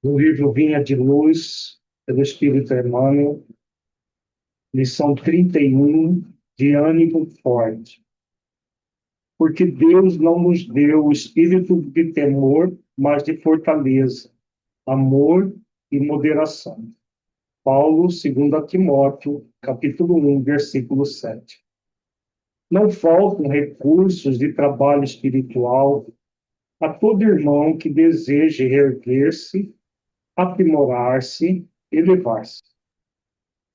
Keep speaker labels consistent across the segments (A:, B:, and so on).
A: do livro Vinha de Luz, pelo Espírito Emmanuel, lição 31, de ânimo forte. Porque Deus não nos deu o espírito de temor, mas de fortaleza, amor e moderação. Paulo, 2 Timóteo, capítulo 1, versículo 7. Não faltam recursos de trabalho espiritual a todo irmão que deseje erguer-se, aprimorar-se, elevar-se.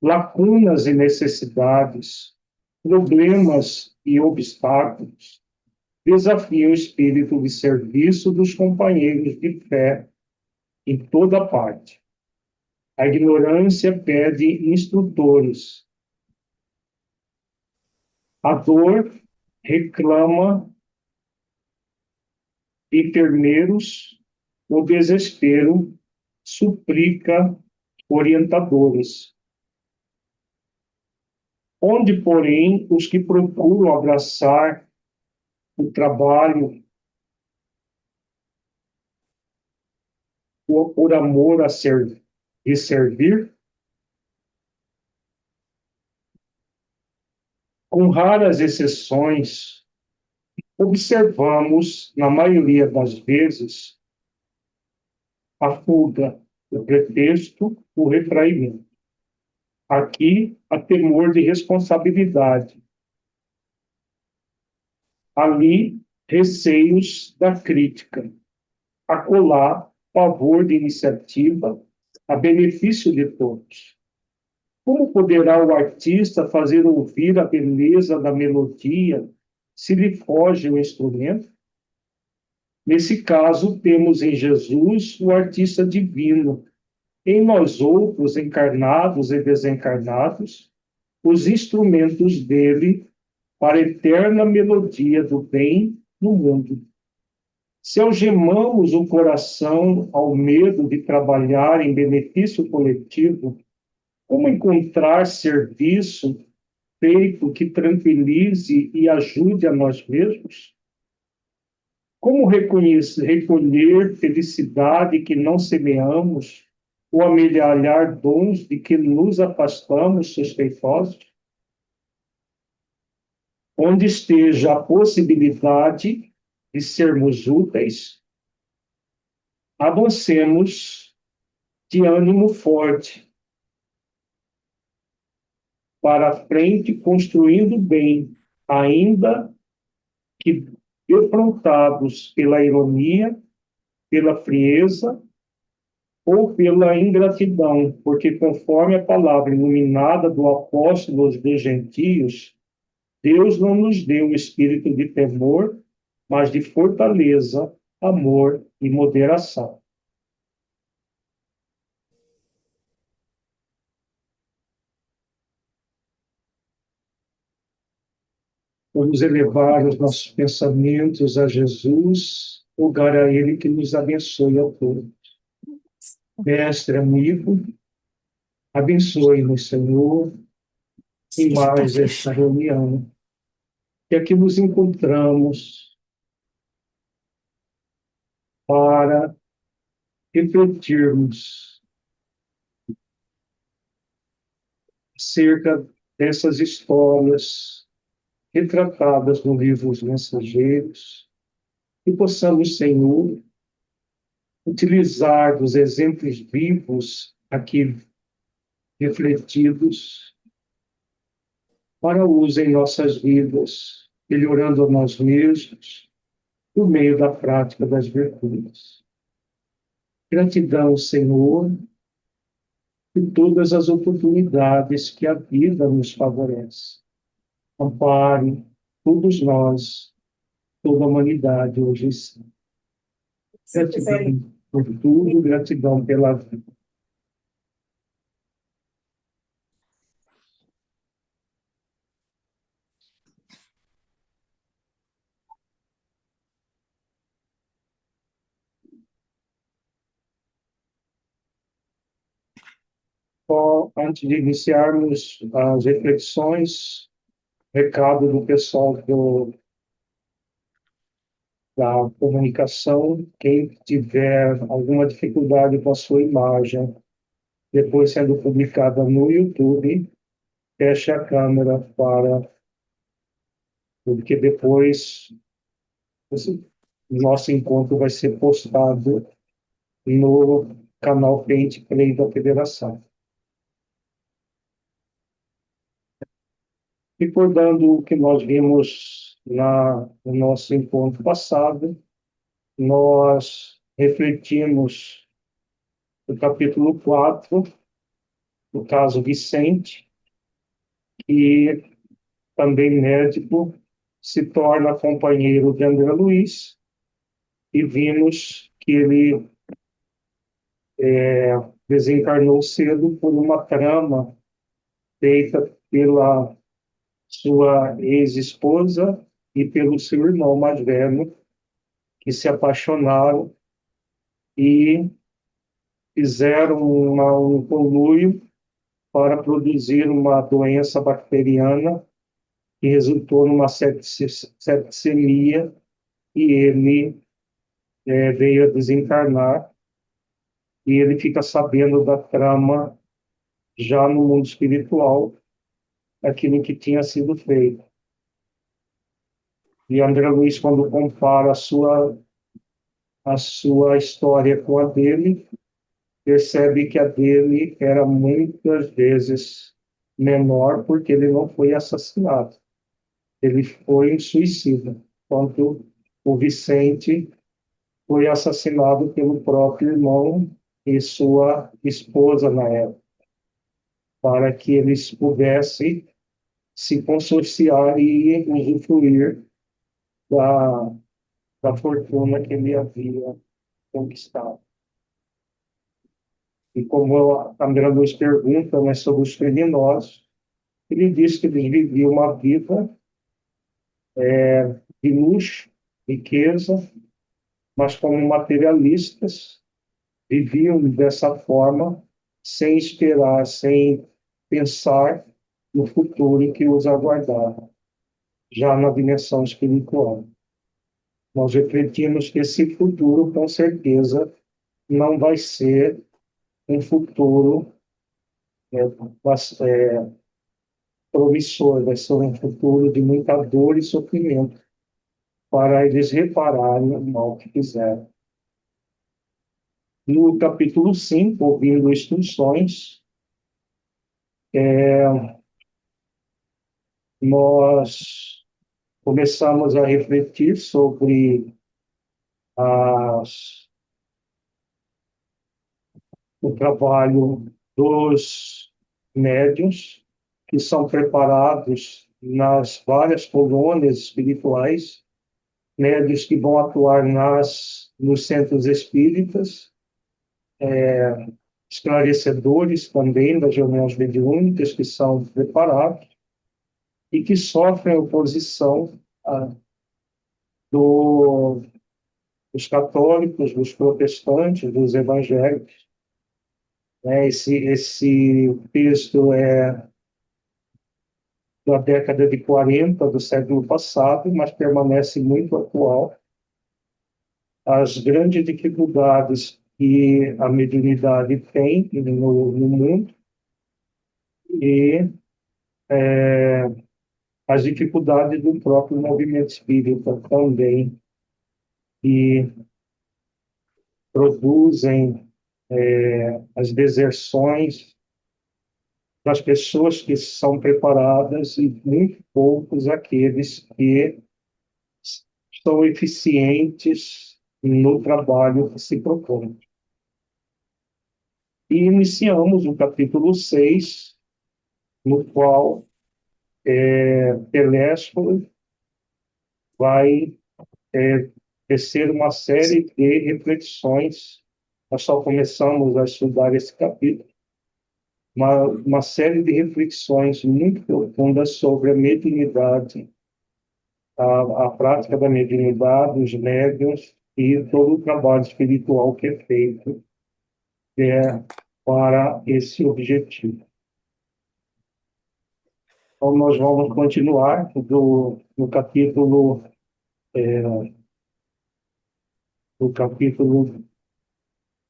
A: Lacunas e necessidades, problemas e obstáculos desafiam o espírito de serviço dos companheiros de fé em toda parte. A ignorância pede instrutores. A dor reclama enfermeiros. O desespero suplica orientadores. Onde, porém, os que procuram abraçar o trabalho por amor e servir, com raras exceções, observamos, na maioria das vezes, a fuga, o pretexto, o retraimento. Aqui, há temor de responsabilidade. Ali, receios da crítica. Acolá, pavor de iniciativa, a benefício de todos. Como poderá o artista fazer ouvir a beleza da melodia se lhe foge o instrumento? Nesse caso, temos em Jesus o artista divino, em nós outros, encarnados e desencarnados, os instrumentos dele para a eterna melodia do bem no mundo. Se algemamos o coração ao medo de trabalhar em benefício coletivo, como encontrar serviço feito que tranquilize e ajude a nós mesmos? Como recolher felicidade que não semeamos, ou amealhar dons de que nos afastamos suspeitosos? Onde esteja a possibilidade de sermos úteis, avancemos de ânimo forte para a frente, construindo bem, ainda que defrontados pela ironia, pela frieza ou pela ingratidão, porque conforme a palavra iluminada do apóstolo aos gentios, Deus não nos deu o espírito de temor, mas de fortaleza, amor e moderação. Vamos elevar os nossos pensamentos a Jesus, rogar a Ele que nos abençoe a todos. Mestre, amigo, abençoe-nos, Senhor, em mais esta reunião, que aqui nos encontramos para refletirmos acerca dessas histórias retratadas no livro Os Mensageiros, e possamos, Senhor, utilizar dos exemplos vivos aqui refletidos para uso em nossas vidas, melhorando a nós mesmos por meio da prática das virtudes. Gratidão, Senhor, por todas as oportunidades que a vida nos favorece. Ampare todos nós, toda a humanidade hoje e sempre. Gratidão por tudo, gratidão pela vida. Só antes de iniciarmos as reflexões, recado do pessoal da comunicação. Quem tiver alguma dificuldade com a sua imagem, depois sendo publicada no YouTube, feche a câmera porque depois o nosso encontro vai ser postado no canal Paint Play da Federação. Recordando o que nós vimos no nosso encontro passado, nós refletimos no capítulo 4, o caso Vicente, que também médico, se torna companheiro de André Luiz, e vimos que ele desencarnou cedo por uma trama feita pela sua ex-esposa e pelo seu irmão mais velho, que se apaixonaram e fizeram um conluio para produzir uma doença bacteriana que resultou numa septicemia, e ele veio a desencarnar, e ele fica sabendo da trama já no mundo espiritual, aquilo que tinha sido feito. E André Luiz, quando compara a sua história com a dele, percebe que a dele era muitas vezes menor, porque ele não foi assassinado. Ele foi um suicida, enquanto o Vicente foi assassinado pelo próprio irmão e sua esposa na época, para que eles pudessem se consorciar e usufruir da, da fortuna que ele havia conquistado. E como a André Luiz pergunta, né, sobre os criminosos, ele diz que eles viviam uma vida de luxo, riqueza, mas como materialistas, viviam dessa forma, sem esperar, sem pensar no futuro que os aguardava, já na dimensão espiritual. Nós refletimos que esse futuro, com certeza, não vai ser um futuro promissor, vai ser um futuro de muita dor e sofrimento, para eles repararem o mal que fizeram. No capítulo 5, ouvindo instruções, nós começamos a refletir sobre as, o trabalho dos médiuns, que são preparados nas várias colônias espirituais, médiuns que vão atuar nos centros espíritas, esclarecedores também das reuniões mediúnicas, que são preparados e que sofrem oposição do, dos católicos, dos protestantes, dos evangélicos. Esse texto é da década de 40 do século passado, mas permanece muito atual. As grandes dificuldades que a mediunidade tem no mundo e as dificuldades do próprio movimento espírita também, que produzem as deserções das pessoas que são preparadas e muito poucos aqueles que são eficientes no trabalho que se propõe. E iniciamos o capítulo 6, no qual Telésforo vai tecer uma série de reflexões. Nós só começamos a estudar esse capítulo, uma série de reflexões muito profundas sobre a mediunidade, a prática da mediunidade, os médiuns e todo o trabalho espiritual que é feito para esse objetivo. Então, nós vamos continuar no capítulo do capítulo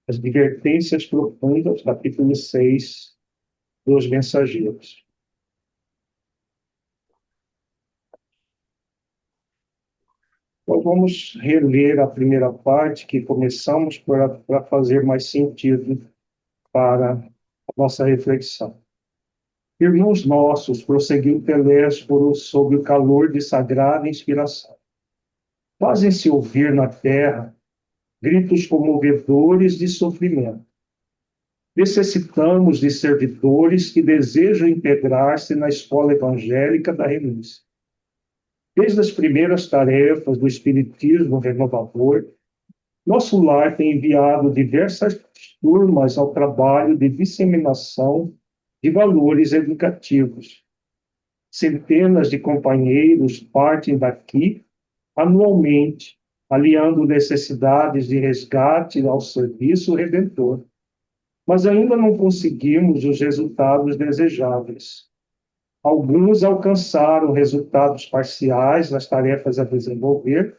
A: As Advertências Profundas, capítulo 6, dos Mensageiros. Nós vamos reler a primeira parte, que começamos para fazer mais sentido para a nossa reflexão. Irmãos nossos, prosseguiu Telésforo sob o calor de sagrada inspiração. Fazem-se ouvir na terra gritos comovedores de sofrimento. Necessitamos de servidores que desejam integrar-se na escola evangélica da renúncia. Desde as primeiras tarefas do Espiritismo renovador, nosso lar tem enviado diversas turmas ao trabalho de disseminação de valores educativos. Centenas de companheiros partem daqui anualmente, aliando necessidades de resgate ao serviço redentor. Mas ainda não conseguimos os resultados desejáveis. Alguns alcançaram resultados parciais nas tarefas a desenvolver,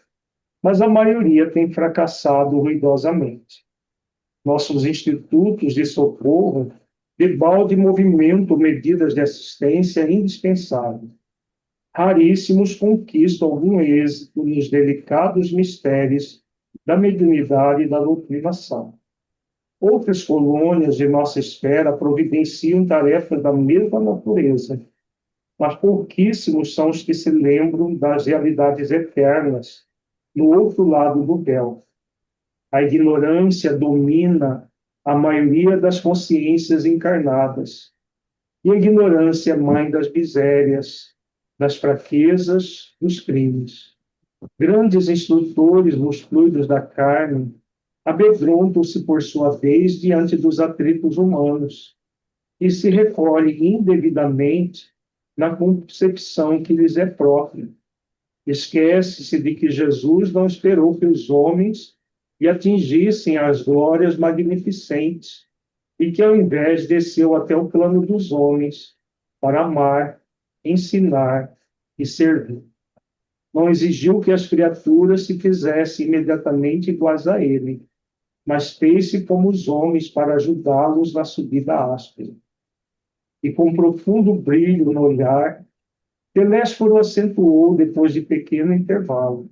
A: mas a maioria tem fracassado ruidosamente. Nossos institutos de socorro debalde movimentam medidas de assistência indispensáveis. Raríssimos conquistam algum êxito nos delicados mistérios da mediunidade e da doutrinação. Outras colônias de nossa esfera providenciam tarefas da mesma natureza, mas pouquíssimos são os que se lembram das realidades eternas no outro lado do véu. A ignorância domina a maioria das consciências encarnadas, e a ignorância é mãe das misérias, das fraquezas, dos crimes. Grandes instrutores nos fluidos da carne amedrontam-se, por sua vez, diante dos atritos humanos e se recolhem indevidamente na concepção que lhes é própria. Esquece-se de que Jesus não esperou que os homens lhe atingissem as glórias magnificentes e que, ao invés, desceu até o plano dos homens para amar, ensinar e servir. Não exigiu que as criaturas se fizessem imediatamente iguais a ele, mas fez-se como os homens para ajudá-los na subida áspera. E com profundo brilho no olhar, Telésforo acentuou depois de pequeno intervalo.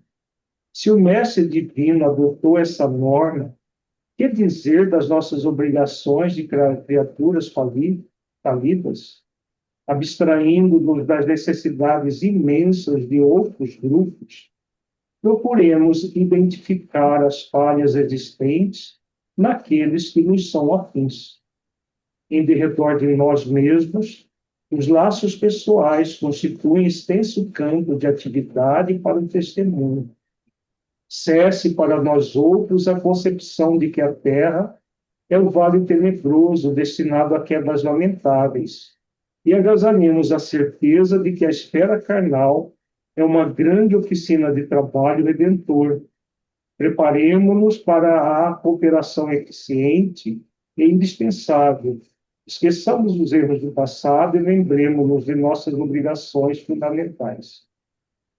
A: Se o mestre divino adotou essa norma, que dizer das nossas obrigações de criaturas falidas, abstraindo-nos das necessidades imensas de outros grupos? Procuremos identificar as falhas existentes naqueles que nos são afins. Em derredor de nós mesmos, os laços pessoais constituem extenso campo de atividade para o testemunho. Cesse para nós outros a concepção de que a Terra é o vale tenebroso destinado a quedas lamentáveis, e agasalhemos a certeza de que a esfera carnal é uma grande oficina de trabalho redentor. Preparemo-nos para a cooperação eficiente e indispensável. Esqueçamos os erros do passado e lembremos-nos de nossas obrigações fundamentais.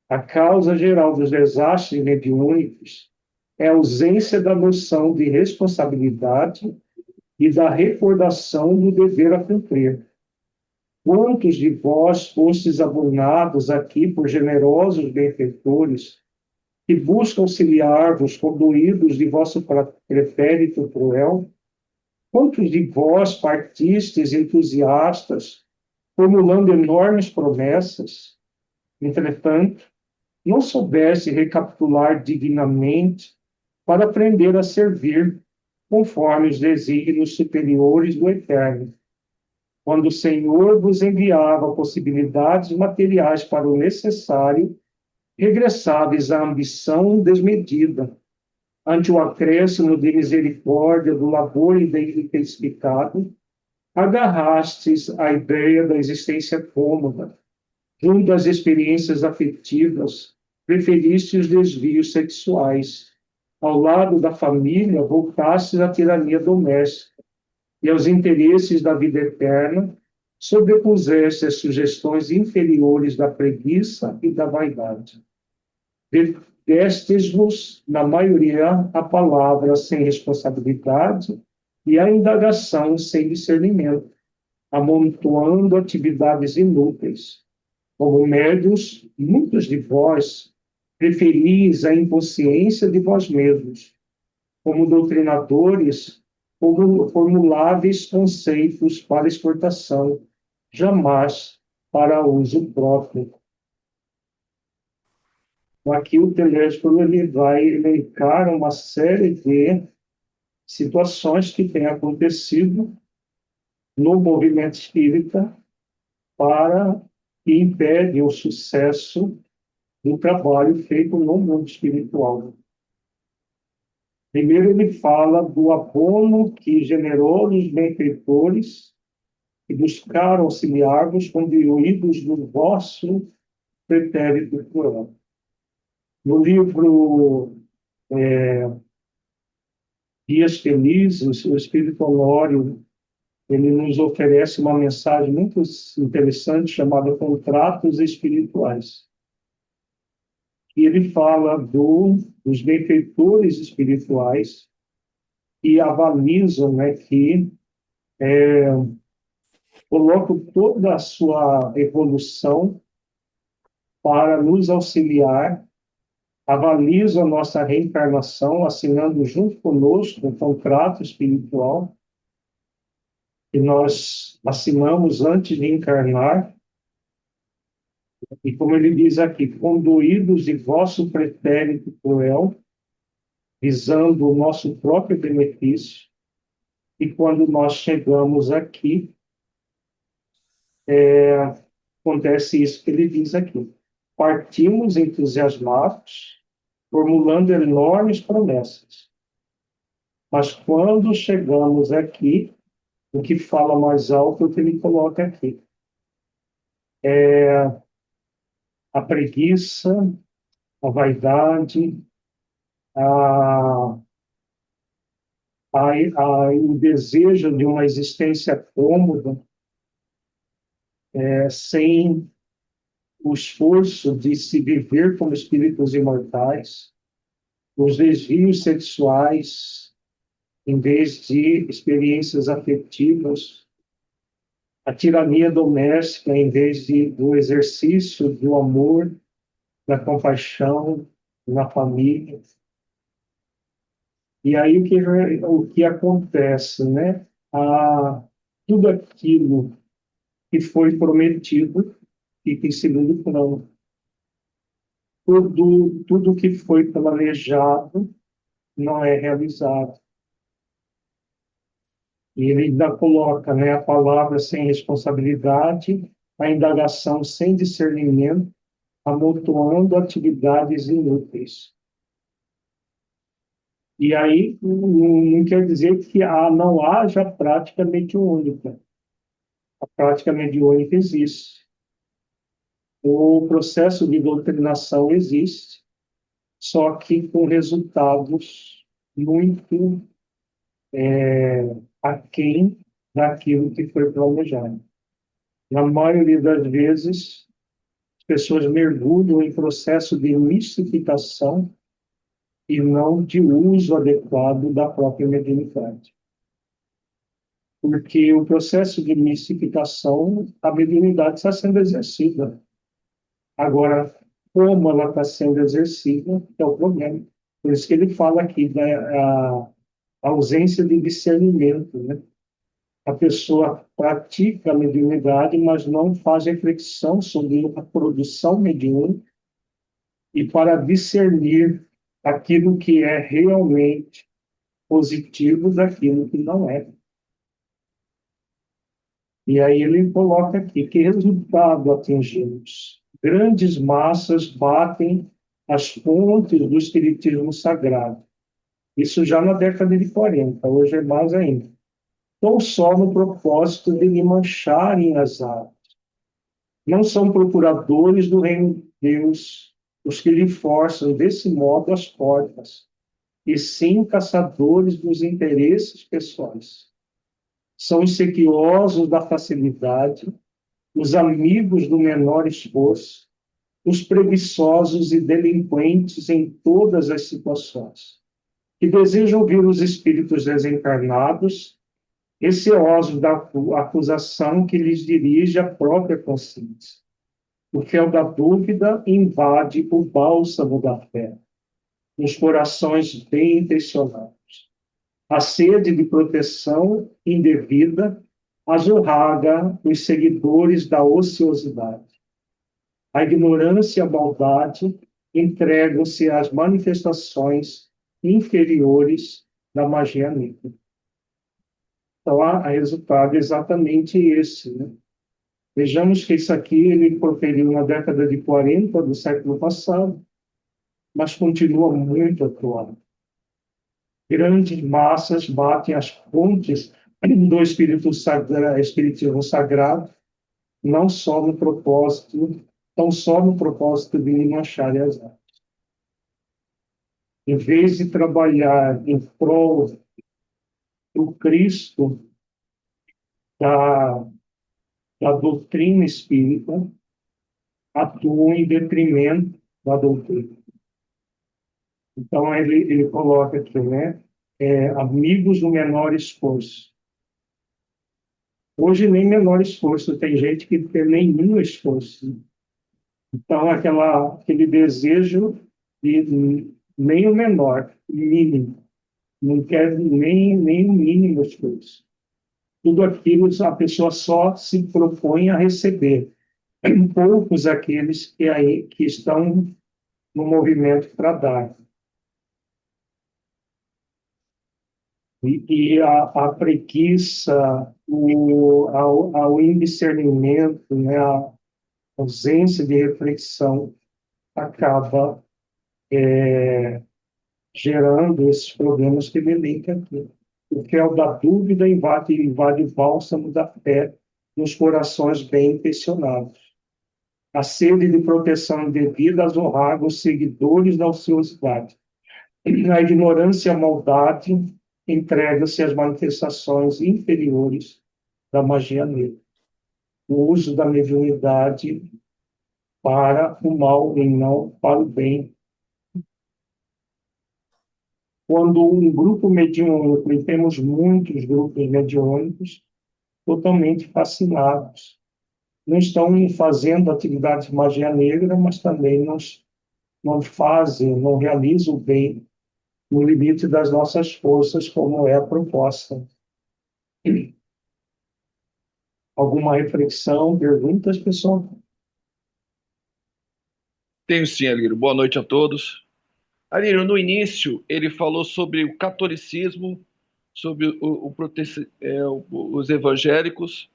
A: A causa geral dos desastres mediúnicos é a ausência da noção de responsabilidade e da recordação do dever a cumprir. Quantos de vós fostes abonados aqui por generosos benfeitores que buscam auxiliar-vos conduídos de vosso pretérito cruel? Quantos de vós partistes entusiastas, formulando enormes promessas? Entretanto, não soubesse recapitular dignamente para aprender a servir conforme os desígnios superiores do Eterno. Quando o Senhor vos enviava possibilidades materiais para o necessário, regressávais à ambição desmedida, ante o acréscimo de misericórdia do labor intensificado, agarrastes à ideia da existência cômoda. Junto às experiências afetivas, preferiste os desvios sexuais. Ao lado da família, voltastes à tirania doméstica e aos interesses da vida eterna, sobrepuseste as sugestões inferiores da preguiça e da vaidade. destes-vos, na maioria, a palavra sem responsabilidade e a indagação sem discernimento, amontoando atividades inúteis. Como médios, muitos de vós preferis a inconsciência de vós mesmos. Como doutrinadores, formuláveis conceitos para exportação, jamais para uso próprio. Aqui o Telésforo ele vai elencar uma série de situações que têm acontecido no movimento espírita para que impede o sucesso do trabalho feito no mundo espiritual. Primeiro ele fala do abono que generosos benfeitores que buscaram auxiliar-vos conduídos do vosso pretérito cruel. No livro Dias Felizes, o Espírito Honório ele nos oferece uma mensagem muito interessante chamada Contratos Espirituais. E ele fala dos benfeitores espirituais que avalizam, né, que colocam toda a sua evolução para nos auxiliar, avalizam a nossa reencarnação, assinando junto conosco um contrato espiritual que nós assinamos antes de encarnar. E como ele diz aqui, conduídos de vosso pretérito cruel, visando o nosso próprio benefício, e quando nós chegamos aqui, acontece isso que ele diz aqui. Partimos entusiasmados, formulando enormes promessas. Mas quando chegamos aqui, o que fala mais alto é o que ele coloca aqui. A preguiça, a vaidade, o desejo de uma existência cômoda, sem o esforço de se viver como espíritos imortais, os desvios sexuais, em vez de experiências afetivas, a tirania doméstica, em vez do exercício do amor, da compaixão na família. E aí o que acontece, né? Tudo aquilo que foi prometido fica em segundo plano. Tudo que foi planejado não é realizado. E ele ainda coloca, né, a palavra sem responsabilidade, a indagação sem discernimento, amontoando atividades inúteis. E aí não quer dizer que não haja prática mediúnica. A prática mediúnica existe. O processo de doutrinação existe, só que com resultados muito aquém daquilo que foi planejado. Na maioria das vezes, as pessoas mergulham em processo de mistificação e não de uso adequado da própria mediunidade. Porque o processo de mistificação, a mediunidade está sendo exercida. Agora, como ela está sendo exercida, é o problema. Por isso que ele fala aqui da ausência de discernimento, né? A pessoa pratica a mediunidade, mas não faz reflexão sobre a produção mediúnica e para discernir aquilo que é realmente positivo daquilo que não é. E aí ele coloca aqui, que resultado atingimos? Grandes massas batem as pontes do espiritismo sagrado. Isso já na década de 40, hoje é mais ainda. Não só no propósito de lhe mancharem as armas. Não são procuradores do reino de Deus os que lhe forçam desse modo as portas, e sim caçadores dos interesses pessoais. São os sequiosos da facilidade, os amigos do menor esforço, os preguiçosos e delinquentes em todas as situações, que desejam ouvir os espíritos desencarnados, receosos da acusação que lhes dirige a própria consciência. O fel da dúvida invade o bálsamo da fé, nos corações bem intencionados. A sede de proteção indevida azorraga os seguidores da ociosidade. A ignorância e a maldade entregam-se às manifestações inferiores da magia negra. Então, o resultado é exatamente esse, né? Vejamos que isso aqui ele proferiu na década de 40 do século passado, mas continua muito atual. Grandes massas batem as pontes do espiritismo sagrado, não só no propósito, tão só no propósito de manchar as artes. Em vez de trabalhar em prol do Cristo, da, da doutrina espírita, atuam em detrimento da doutrina. Então, ele coloca aqui, né? Amigos do menor esforço. Hoje, nem menor esforço. Tem gente que tem nenhum esforço. Então, aquele desejo de nem o menor, mínimo. Não quer nem o mínimo esforço. Tudo aquilo a pessoa só se propõe a receber. Poucos aqueles que estão no movimento para dar. E a preguiça, o indiscernimento, né, a ausência de reflexão acaba gerando esses problemas que ele elenca aqui. O fel da dúvida invade o bálsamo da fé nos corações bem intencionados. A sede de proteção devida azorraga os seguidores da ociosidade. A ignorância e a maldade entregam-se às manifestações inferiores da magia negra. O uso da mediunidade para o mal e não para o bem. Quando um grupo mediúnico, e temos muitos grupos mediúnicos, totalmente fascinados, não estão fazendo atividades de magia negra, mas também não fazem, não realizam o bem no limite das nossas forças, como é a proposta. Alguma reflexão, perguntas, pessoal?
B: Tenho sim, Alírio. Boa noite a todos. Alírio, no início, ele falou sobre o catolicismo, sobre os evangélicos,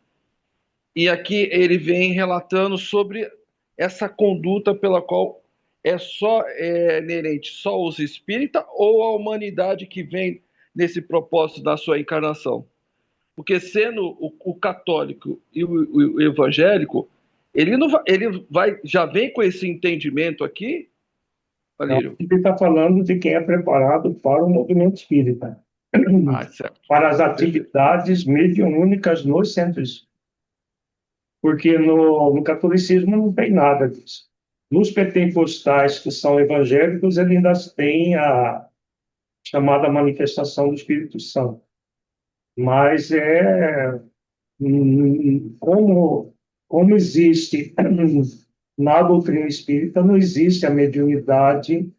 B: e aqui ele vem relatando sobre essa conduta pela qual é inerente só aos espíritas ou à humanidade que vem nesse propósito da sua encarnação. Porque sendo o católico e o evangélico, já vem com esse entendimento aqui,
A: Então,
B: Alírio?
A: ele está falando de quem é preparado para o movimento espírita,
B: Ah, certo.
A: para as
B: Perfeito.
A: atividades mediúnicas nos centros, porque no catolicismo não tem nada disso. Nos pentecostais, que são evangélicos, eles ainda têm a chamada manifestação do Espírito Santo. Mas como existe na doutrina espírita, não existe a mediunidade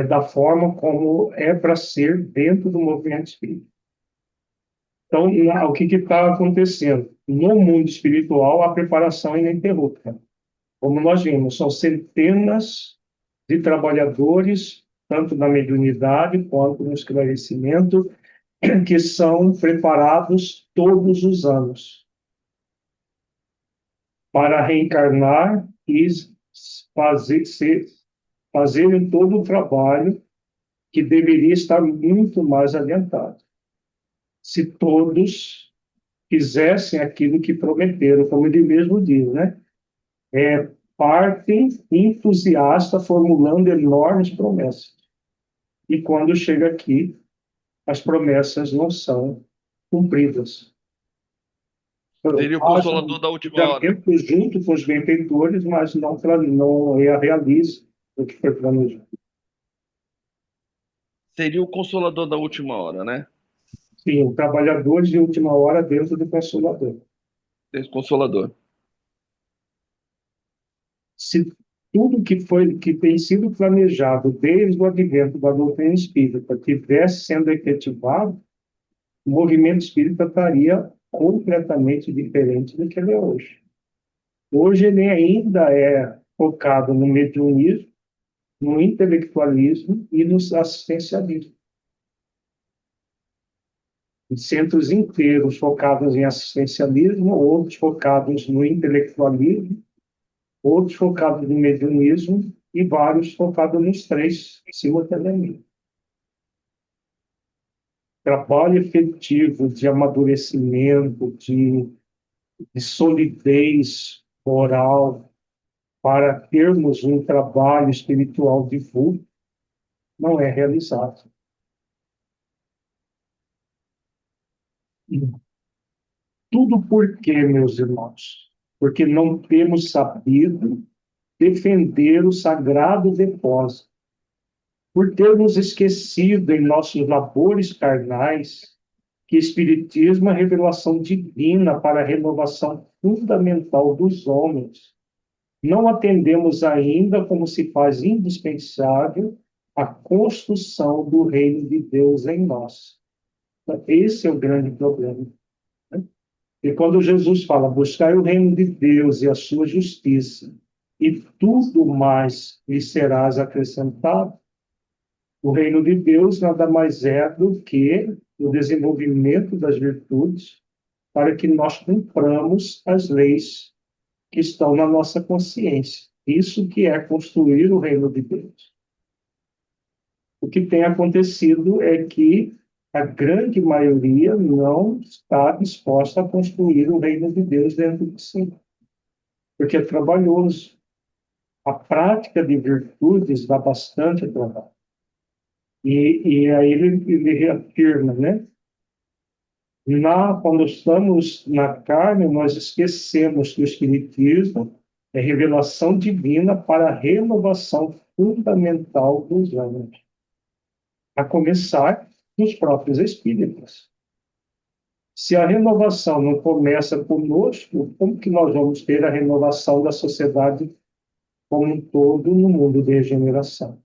A: da forma como é para ser dentro do movimento espírita. Então, o que está acontecendo? No mundo espiritual, a preparação é ininterrupta. Como nós vimos, são centenas de trabalhadores, tanto na mediunidade quanto no esclarecimento, que são preparados todos os anos para reencarnar e fazerem todo o trabalho que deveria estar muito mais adiantado. Se todos fizessem aquilo que prometeram, como ele mesmo diz, né? Partem entusiasta formulando enormes promessas. E quando chega aqui, as promessas não são cumpridas.
B: Seria o
A: Faz
B: consolador
A: um
B: da última hora.
A: julgamento junto com os benfeitores, mas não, não realiza o que foi planejado.
B: Seria o consolador da última hora, né?
A: Sim, o trabalhador de última hora dentro do Consolador.
B: Esse consolador.
A: Se tudo que tem sido planejado desde o advento da doutrina espírita tivesse sendo efetivado, o movimento espírita estaria completamente diferente do que ele é hoje. Hoje ele ainda é focado no mediunismo, no intelectualismo e no assistencialismo. Centros inteiros focados em assistencialismo, outros focados no intelectualismo, outros focados no mediunismo e vários focados nos três simultaneamente. Trabalho efetivo de amadurecimento, de solidez moral, para termos um trabalho espiritual divulgo, não é realizado. Tudo por quê, meus irmãos? Porque não temos sabido defender o sagrado depósito. Por termos esquecido em nossos labores carnais que Espiritismo é revelação divina para a renovação fundamental dos homens. Não atendemos ainda como se faz indispensável a construção do reino de Deus em nós. Esse é o grande problema. E quando Jesus fala, buscai o reino de Deus e a sua justiça, e tudo mais lhe serás acrescentado, o reino de Deus nada mais é do que o desenvolvimento das virtudes para que nós cumpramos as leis que estão na nossa consciência. Isso que é construir o reino de Deus. O que tem acontecido é que a grande maioria não está disposta a construir o reino de Deus dentro de si, porque é trabalhoso. A prática de virtudes dá bastante trabalho. E aí ele reafirma, né? Quando estamos na carne, nós esquecemos que o Espiritismo é revelação divina para a renovação fundamental dos homens, a começar dos próprios espíritas. Se a renovação não começa conosco, como que nós vamos ter a renovação da sociedade como um todo no mundo de regeneração?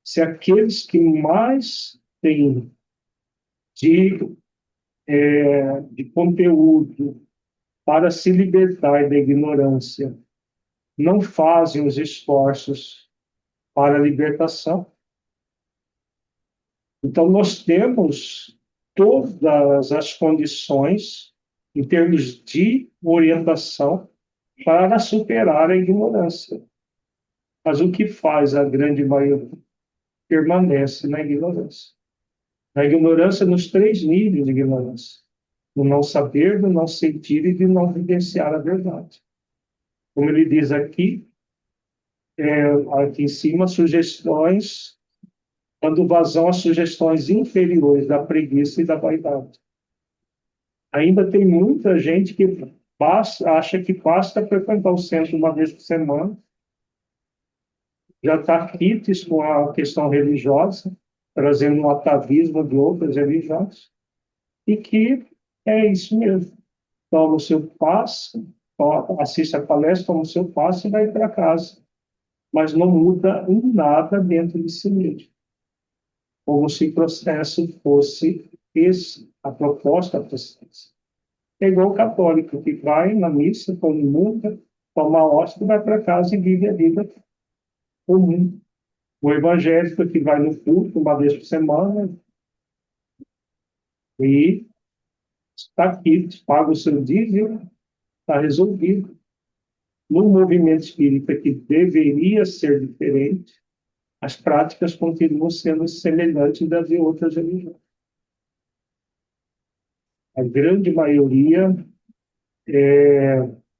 A: Se aqueles que mais têm de, de conteúdo para se libertar da ignorância não fazem os esforços para a libertação, então nós temos todas as condições em termos de orientação para superar a ignorância. Mas o que faz a grande maioria? Permanece na ignorância. Na ignorância nos três níveis de ignorância. No não saber, no não sentir e de não vivenciar a verdade. Como ele diz aqui, aqui em cima, sugestões, dando vazão às sugestões inferiores da preguiça e da vaidade. Ainda tem muita gente que acha que basta frequentar o centro uma vez por semana, já está quites com a questão religiosa, trazendo um atavismo de outras religiões, e que é isso mesmo. Toma o seu passe, assiste a palestra, toma o seu passe e vai para casa. Mas não muda em nada dentro de si mesmo. Como se o processo fosse esse, a proposta fosse essa. É igual o católico, que vai na missa, comunga, toma a hóstia, vai para casa e vive a vida comum. O evangélico que vai no culto uma vez por semana e está aqui, paga o seu dízimo, está resolvido. No movimento espírita, que deveria ser diferente, as práticas continuam sendo semelhantes das de outras religiões. A grande maioria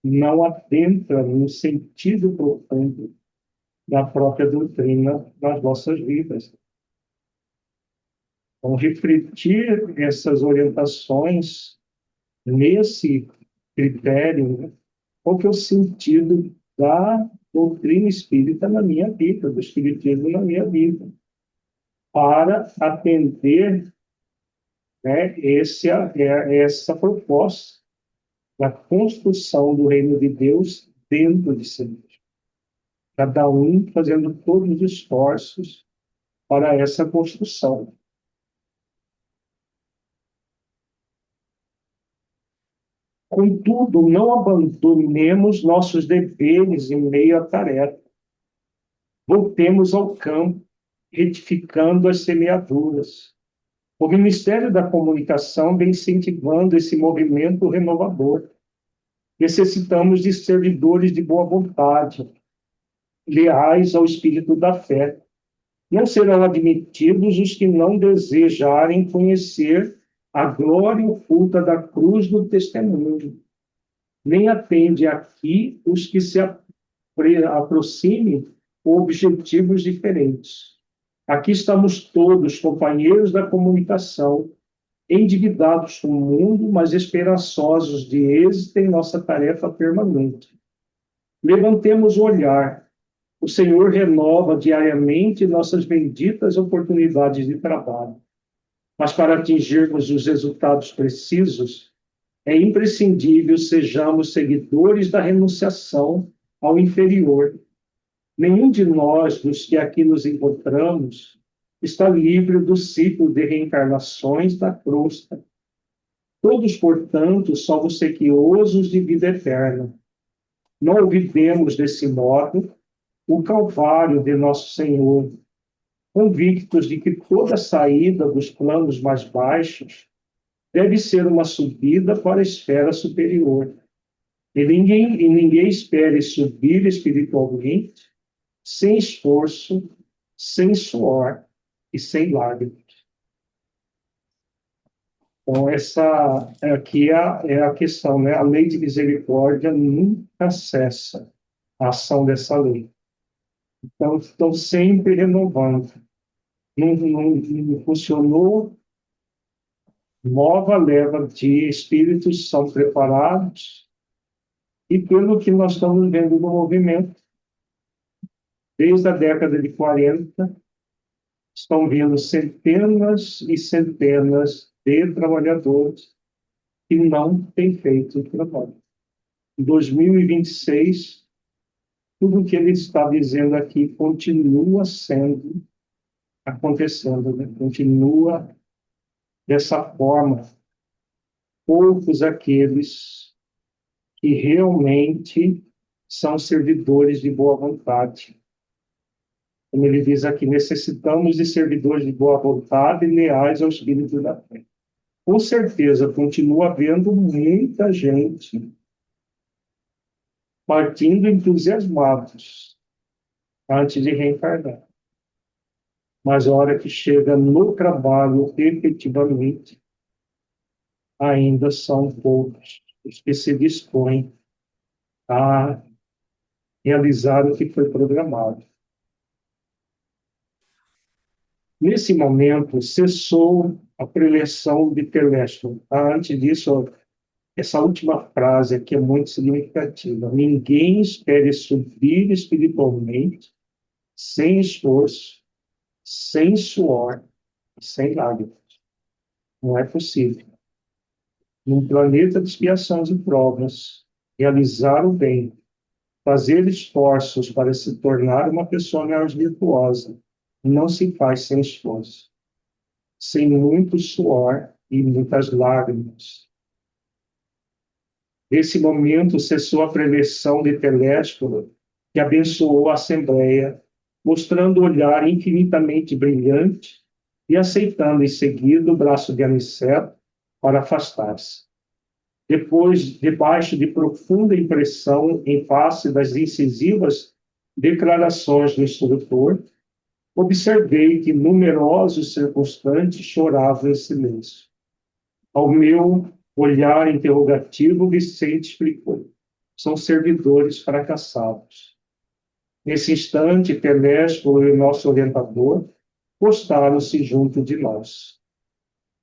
A: não adentra no sentido profundo da própria doutrina nas nossas vidas. Então, refletir essas orientações nesse critério, né? Qual que é o sentido da doutrina espírita na minha vida, do espiritismo na minha vida, para atender, né, essa proposta da construção do reino de Deus dentro de si mesmo. Cada um fazendo todos os esforços para essa construção. Contudo, não abandonemos nossos deveres em meio à tarefa. Voltemos ao campo, retificando as semeaduras. O Ministério da Comunicação vem incentivando esse movimento renovador. Necessitamos de servidores de boa vontade, leais ao espírito da fé. Não serão admitidos os que não desejarem conhecer a glória oculta da cruz do testemunho. Nem atende aqui os que se aproximem com objetivos diferentes. Aqui estamos todos, companheiros da comunicação, endividados com o mundo, mas esperançosos de êxito em nossa tarefa permanente. Levantemos o olhar. O Senhor renova diariamente nossas benditas oportunidades de trabalho. Mas para atingirmos os resultados precisos, é imprescindível sejamos seguidores da renunciação ao inferior. Nenhum de nós, dos que aqui nos encontramos, está livre do ciclo de reencarnações da crosta. Todos, portanto, somos sequiosos de vida eterna. Não olvidemos, desse modo, o Calvário de Nosso Senhor, convictos de que toda saída dos planos mais baixos deve ser uma subida para a esfera superior. E ninguém espere subir espiritualmente sem esforço, sem suor e sem lágrimas. Então, essa aqui é a questão, né? A lei de misericórdia nunca cessa a ação dessa lei. Então, estão sempre renovando. Não funcionou, nova leva de espíritos são preparados, e pelo que nós estamos vendo no movimento, desde a década de 40, estão vindo centenas e centenas de trabalhadores que não têm feito o trabalho. Em 2026, tudo o que ele está dizendo aqui continua acontecendo, né? Continua dessa forma. Poucos aqueles que realmente são servidores de boa vontade. Como ele diz aqui, necessitamos de servidores de boa vontade e leais ao espírito da fé. Com certeza, continua havendo muita gente partindo entusiasmados antes de reencarnar. Mas a hora que chega no trabalho, efetivamente, ainda são poucos os que se dispõem a realizar o que foi programado. Nesse momento, cessou a preleção de Telésforo. Antes disso, essa última frase aqui é muito significativa. Ninguém espere subir espiritualmente sem esforço, sem suor, sem lágrimas. Não é possível. Num planeta de expiações e provas, realizar o bem, fazer esforços para se tornar uma pessoa mais virtuosa, não se faz sem esforço, sem muito suor e muitas lágrimas. Nesse momento, cessou a preleção de Telésforo, que abençoou a Assembleia, mostrando o olhar infinitamente brilhante e aceitando em seguida o braço de Aniceto para afastar-se. Depois, debaixo de profunda impressão em face das incisivas declarações do instrutor, observei que numerosos circunstantes choravam em silêncio. Ao meu olhar interrogativo, Vicente explicou: são servidores fracassados. Nesse instante, Telésforo e nosso orientador postaram-se junto de nós.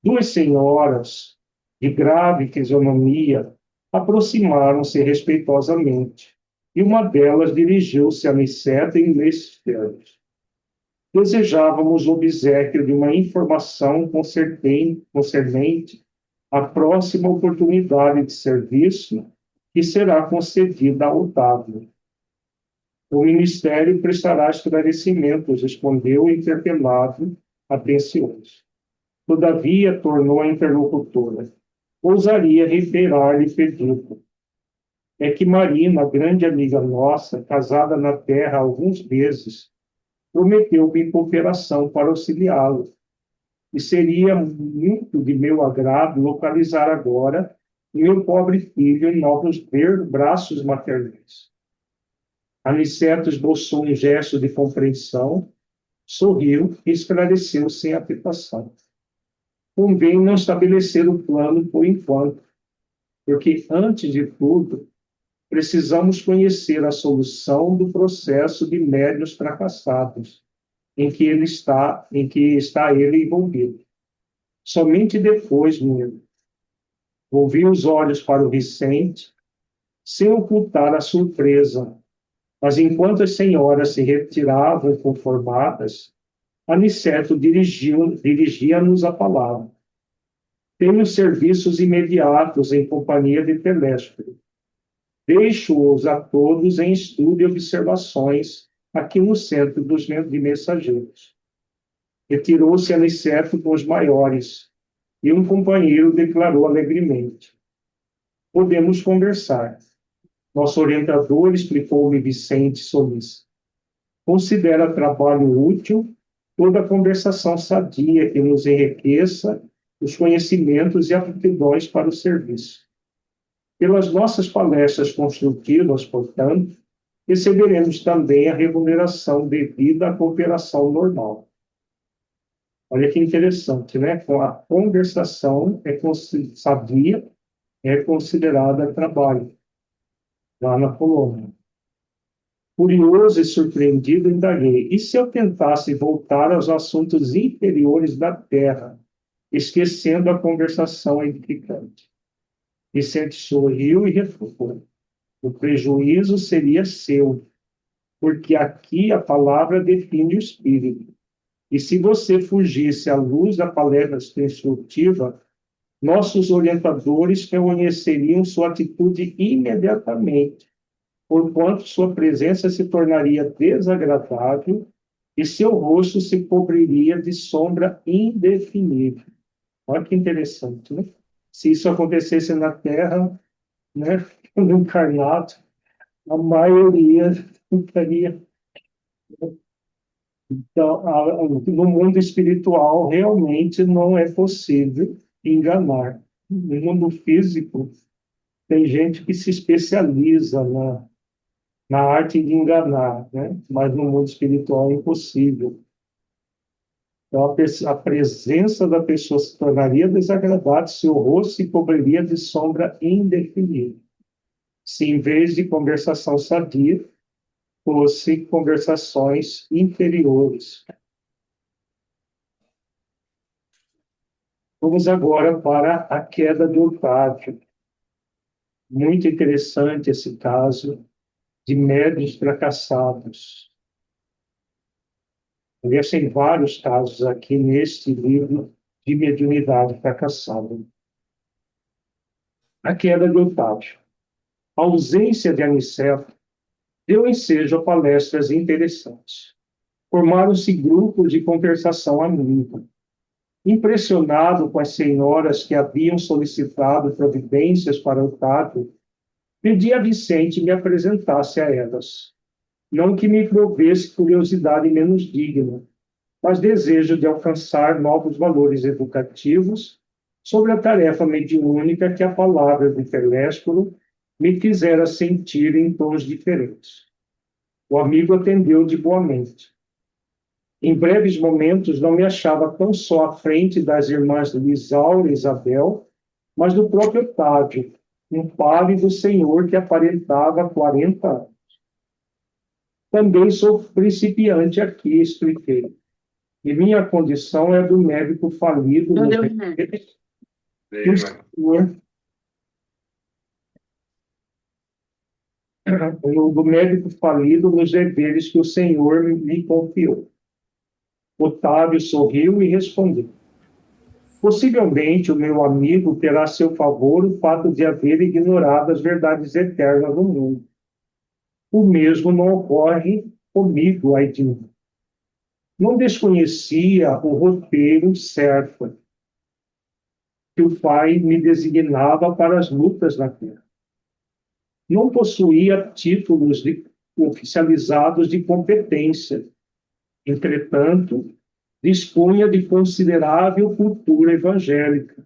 A: Duas senhoras de grave fisionomia, aproximaram-se respeitosamente, e uma delas dirigiu-se a Niceta em Mestérios. Desejávamos o obséquio de uma informação concernente à próxima oportunidade de serviço que será concedida ao Otávio. O Ministério prestará esclarecimentos, respondeu o interpelado atencioso. Todavia, tornou a interlocutora, ousaria reiterar-lhe pedido. É que Marina, grande amiga nossa, casada na terra há alguns meses, prometeu-me cooperação para auxiliá-lo. E seria muito de meu agrado localizar agora meu pobre filho em novos braços maternais. Aniceto esboçou um gesto de compreensão, sorriu e esclareceu sem afetação. Convém não estabelecer o plano por enquanto, porque, antes de tudo, precisamos conhecer a solução do processo de médios fracassados, em que está ele envolvido. Somente depois, mesmo, volvi os olhos para o Vicente, sem ocultar a surpresa. Mas enquanto as senhoras se retiravam conformadas, Aniceto dirigia-nos a palavra. Tenho serviços imediatos em companhia de Telésforo. Deixo-os a todos em estudo e observações aqui no centro de mensageiros. Retirou-se Aniceto com os maiores, e um companheiro declarou alegremente: podemos conversar. Nosso orientador explicou-me Vicente Solis. Considera trabalho útil toda conversação sadia que nos enriqueça os conhecimentos e aptidões para o serviço. Pelas nossas palestras construtivas, portanto, receberemos também a remuneração devida à cooperação normal. Olha que interessante, né? A conversação sadia é considerada trabalho, lá na Polônia. Curioso e surpreendido, indaguei. E se eu tentasse voltar aos assuntos inferiores da Terra, esquecendo a conversação edificante? Vicente sorriu e refutou. O prejuízo seria seu, porque aqui a palavra define o espírito. E se você fugisse à luz da palestra instrutiva, nossos orientadores reconheceriam sua atitude imediatamente, porquanto sua presença se tornaria desagradável e seu rosto se cobriria de sombra indefinível. Olha que interessante, né? Se isso acontecesse na Terra, né, no encarnado, a maioria ficaria. Então, no mundo espiritual, realmente não é possível enganar. No mundo físico, tem gente que se especializa na arte de enganar, né? Mas no mundo espiritual é impossível. Então, a presença da pessoa se tornaria desagradável, seu rosto se cobriria de sombra indefinível. Se, em vez de conversação sadia, fosse conversações interiores. Vamos agora para a queda de Otávio. Muito interessante esse caso de médiuns fracassados. Aliás, tem vários casos aqui neste livro de mediunidade fracassada. A queda de Otávio. A ausência de Aniceto deu ensejo a palestras interessantes. Formaram-se grupos de conversação amiga. Impressionado com as senhoras que haviam solicitado providências para Otávio, pedi a Vicente me apresentasse a elas. Não que me provesse curiosidade menos digna, mas desejo de alcançar novos valores educativos sobre a tarefa mediúnica que a palavra de Telésforo me fizera sentir em tons diferentes. O amigo atendeu de boa mente. Em breves momentos, não me achava tão só à frente das irmãs Lisaura e Isabel, mas do próprio Otávio, um pálido senhor que aparentava 40 anos. Também sou principiante aqui, expliquei. E minha condição é do médico falido. do médico falido nos deveres que o Senhor lhe confiou. Otávio sorriu e respondeu: possivelmente o meu amigo terá a seu favor o fato de haver ignorado as verdades eternas do mundo. O mesmo não ocorre comigo, Aidinho. Não desconhecia o roteiro certo que o Pai me designava para as lutas na terra. Não possuía títulos oficializados de competência. Entretanto, dispunha de considerável cultura evangélica,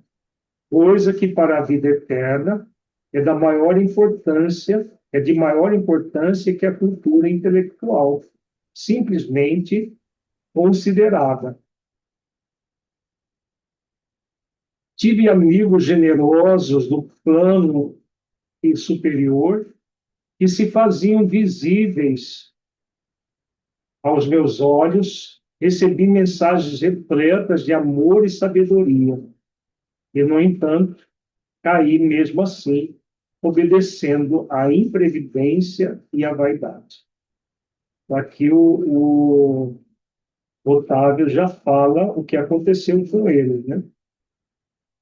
A: coisa que para a vida eterna é de maior importância que a cultura intelectual, simplesmente considerada. Tive amigos generosos do plano superior que se faziam visíveis aos meus olhos, recebi mensagens repletas de amor e sabedoria. E, no entanto, caí mesmo assim, obedecendo à imprevidência e à vaidade. Aqui o Otávio já fala o que aconteceu com ele, né?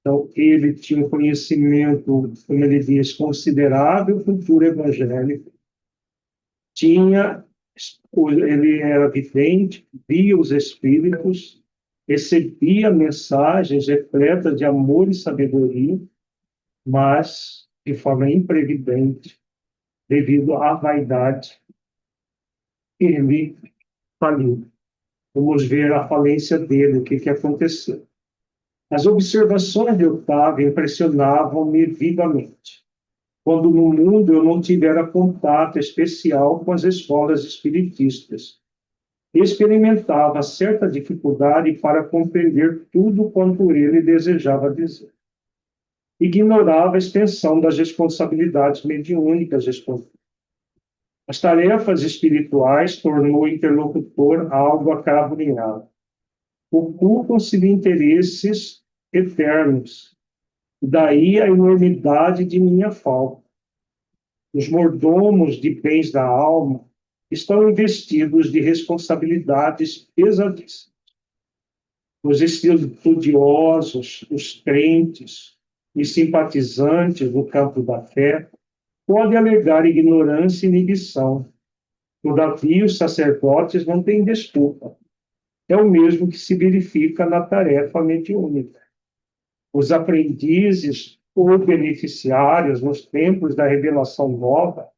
A: Então, ele tinha um conhecimento, como ele diz, considerável, cultura evangélica, ele era vidente, via os espíritos, recebia mensagens repletas de amor e sabedoria, mas de forma imprevidente, devido à vaidade, ele faliu. Vamos ver a falência dele, o que aconteceu. As observações de Otávio impressionavam-me vivamente. Quando no mundo eu não tivera contato especial com as escolas espiritistas, experimentava certa dificuldade para compreender tudo quanto ele desejava dizer. Ignorava a extensão das responsabilidades mediúnicas responsáveis. As tarefas espirituais tornou o interlocutor algo acabrunhado. Ocupam-se de interesses eternos. Daí a enormidade de minha falta. Os mordomos de bens da alma estão investidos de responsabilidades pesadíssimas. Os estudiosos, os crentes e simpatizantes do campo da fé podem alegar ignorância e inibição. Todavia, os sacerdotes não têm desculpa. É o mesmo que se verifica na tarefa mediúnica. Os aprendizes ou beneficiários nos tempos da revelação nova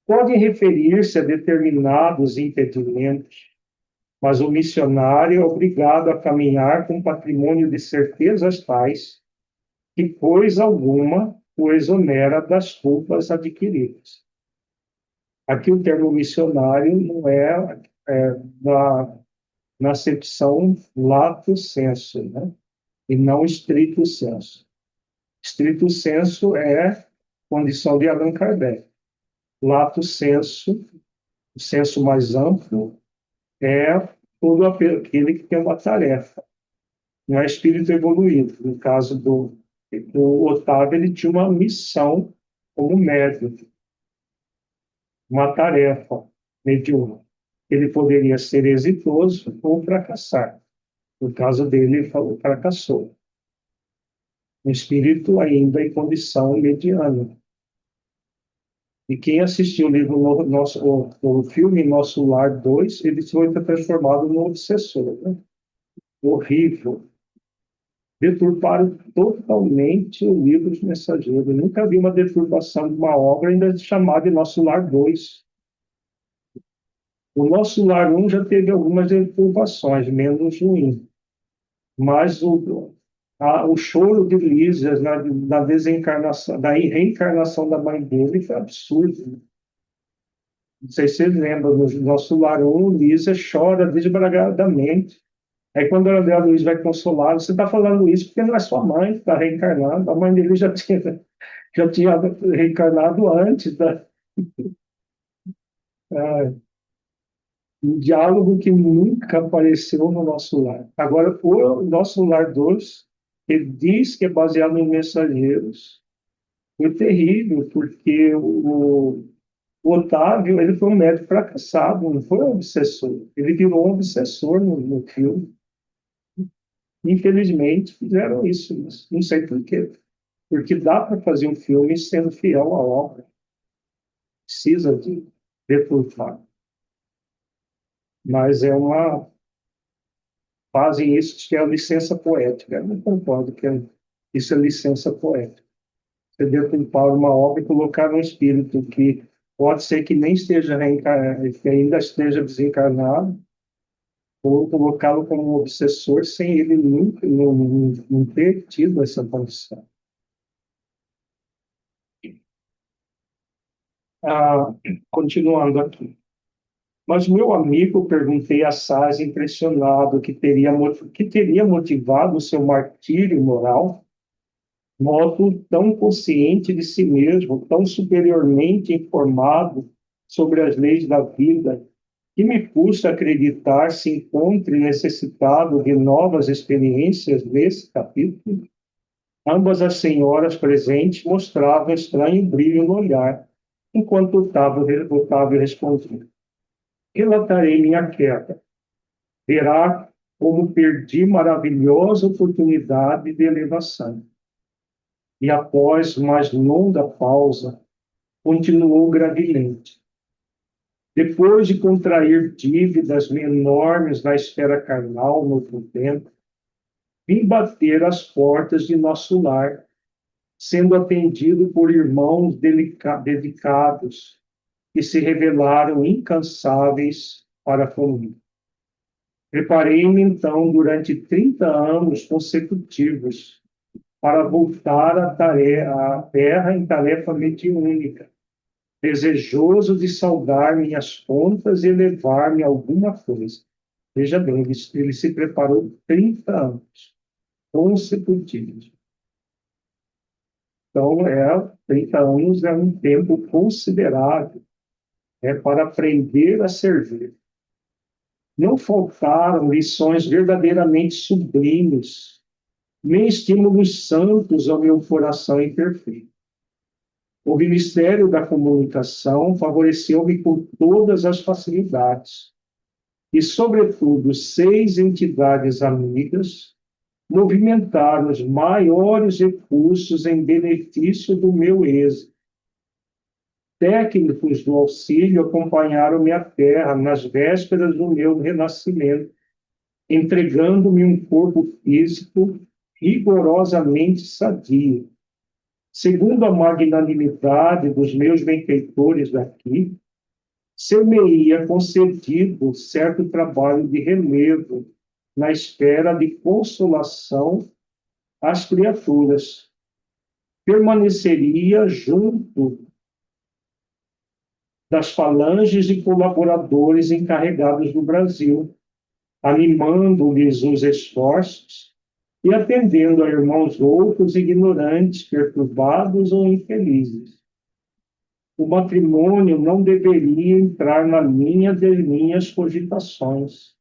A: podem referir-se a determinados impedimentos, mas o missionário é obrigado a caminhar com um patrimônio de certezas tais que coisa alguma o exonera das culpas adquiridas. Aqui o termo missionário não na acepção lato sensu, né? E não estrito sensu. Estrito sensu é condição de Allan Kardec. Lato sensu, o senso mais amplo, é todo aquele que tem uma tarefa. Não é espírito evoluído. No caso do Otávio, ele tinha uma missão como médium, uma tarefa mediúnica. Ele poderia ser exitoso ou fracassar. No caso dele, ele fracassou. Um espírito ainda em condição mediana. E quem assistiu o livro o filme Nosso Lar 2, ele foi transformado num obsessor, né? Horrível. Deturparam totalmente o livro de Mensageiro. Eu nunca vi uma deturpação de uma obra ainda chamada de Nosso Lar 2. O Nosso Lar 1 já teve algumas deturpações, menos ruins. Mas o choro de Lísias na desencarnação, da reencarnação da mãe dele foi absurdo. Não sei se vocês lembram, no Nosso Lar 1, Lísia chora desbragadamente. Aí quando a Luiz vai consolar, você está falando isso porque não é sua mãe que está reencarnando, a mãe dele já tinha reencarnado antes. Um diálogo que nunca apareceu no Nosso Lar. Agora, o Nosso Lar 2, ele diz que é baseado em Mensageiros. Foi terrível, porque O Otávio, ele foi um médico fracassado, não foi um obsessor. Ele virou um obsessor no filme. Infelizmente, fizeram isso, mas não sei por quê. Porque dá para fazer um filme sendo fiel à obra. Precisa de deturpar. Mas é uma... Fazem isso que é a licença poética. Eu não concordo que isso é licença poética. Você deturpar uma obra e colocar um espírito que pode ser que nem esteja reencarnado, que ainda esteja desencarnado, ou colocá-lo como um obsessor sem ele nunca não ter tido essa condição. Ah, continuando aqui. Mas meu amigo, perguntei a Saz, impressionado, que teria motivado o seu martírio moral, modo tão consciente de si mesmo, tão superiormente informado sobre as leis da vida, que me custa acreditar se encontre necessitado de novas experiências nesse capítulo. Ambas as senhoras presentes mostravam estranho brilho no olhar, enquanto Otávio respondia. Relatarei minha queda. Verá como perdi maravilhosa oportunidade de elevação. E após mais longa pausa, continuou gravilente. Depois de contrair dívidas enormes na esfera carnal no outro tempo, vim bater às portas de nosso lar, sendo atendido por irmãos dedicados que se revelaram incansáveis para comigo. Preparei-me, então, durante 30 anos consecutivos para voltar à terra em tarefa mediúnica, desejoso de saldar minhas contas e levar-me alguma coisa. Veja bem, ele se preparou 30 anos consecutivos. Então, 30 anos é um tempo considerável para aprender a servir. Não faltaram lições verdadeiramente sublimes, nem estímulos santos ao meu coração imperfeito. O Ministério da Comunicação favoreceu-me com todas as facilidades, e, sobretudo, 6 entidades amigas movimentaram os maiores recursos em benefício do meu êxito. Técnicos do auxílio acompanharam-me à terra nas vésperas do meu renascimento, entregando-me um corpo físico rigorosamente sadio. Segundo a magnanimidade dos meus benfeitores daqui, ser-me-ia concedido certo trabalho de relevo na espera de consolação às criaturas. Permaneceria junto das falanges de colaboradores encarregados do Brasil, animando-lhes os esforços e atendendo a irmãos outros ignorantes, perturbados ou infelizes. O matrimônio não deveria entrar na linha de minhas cogitações.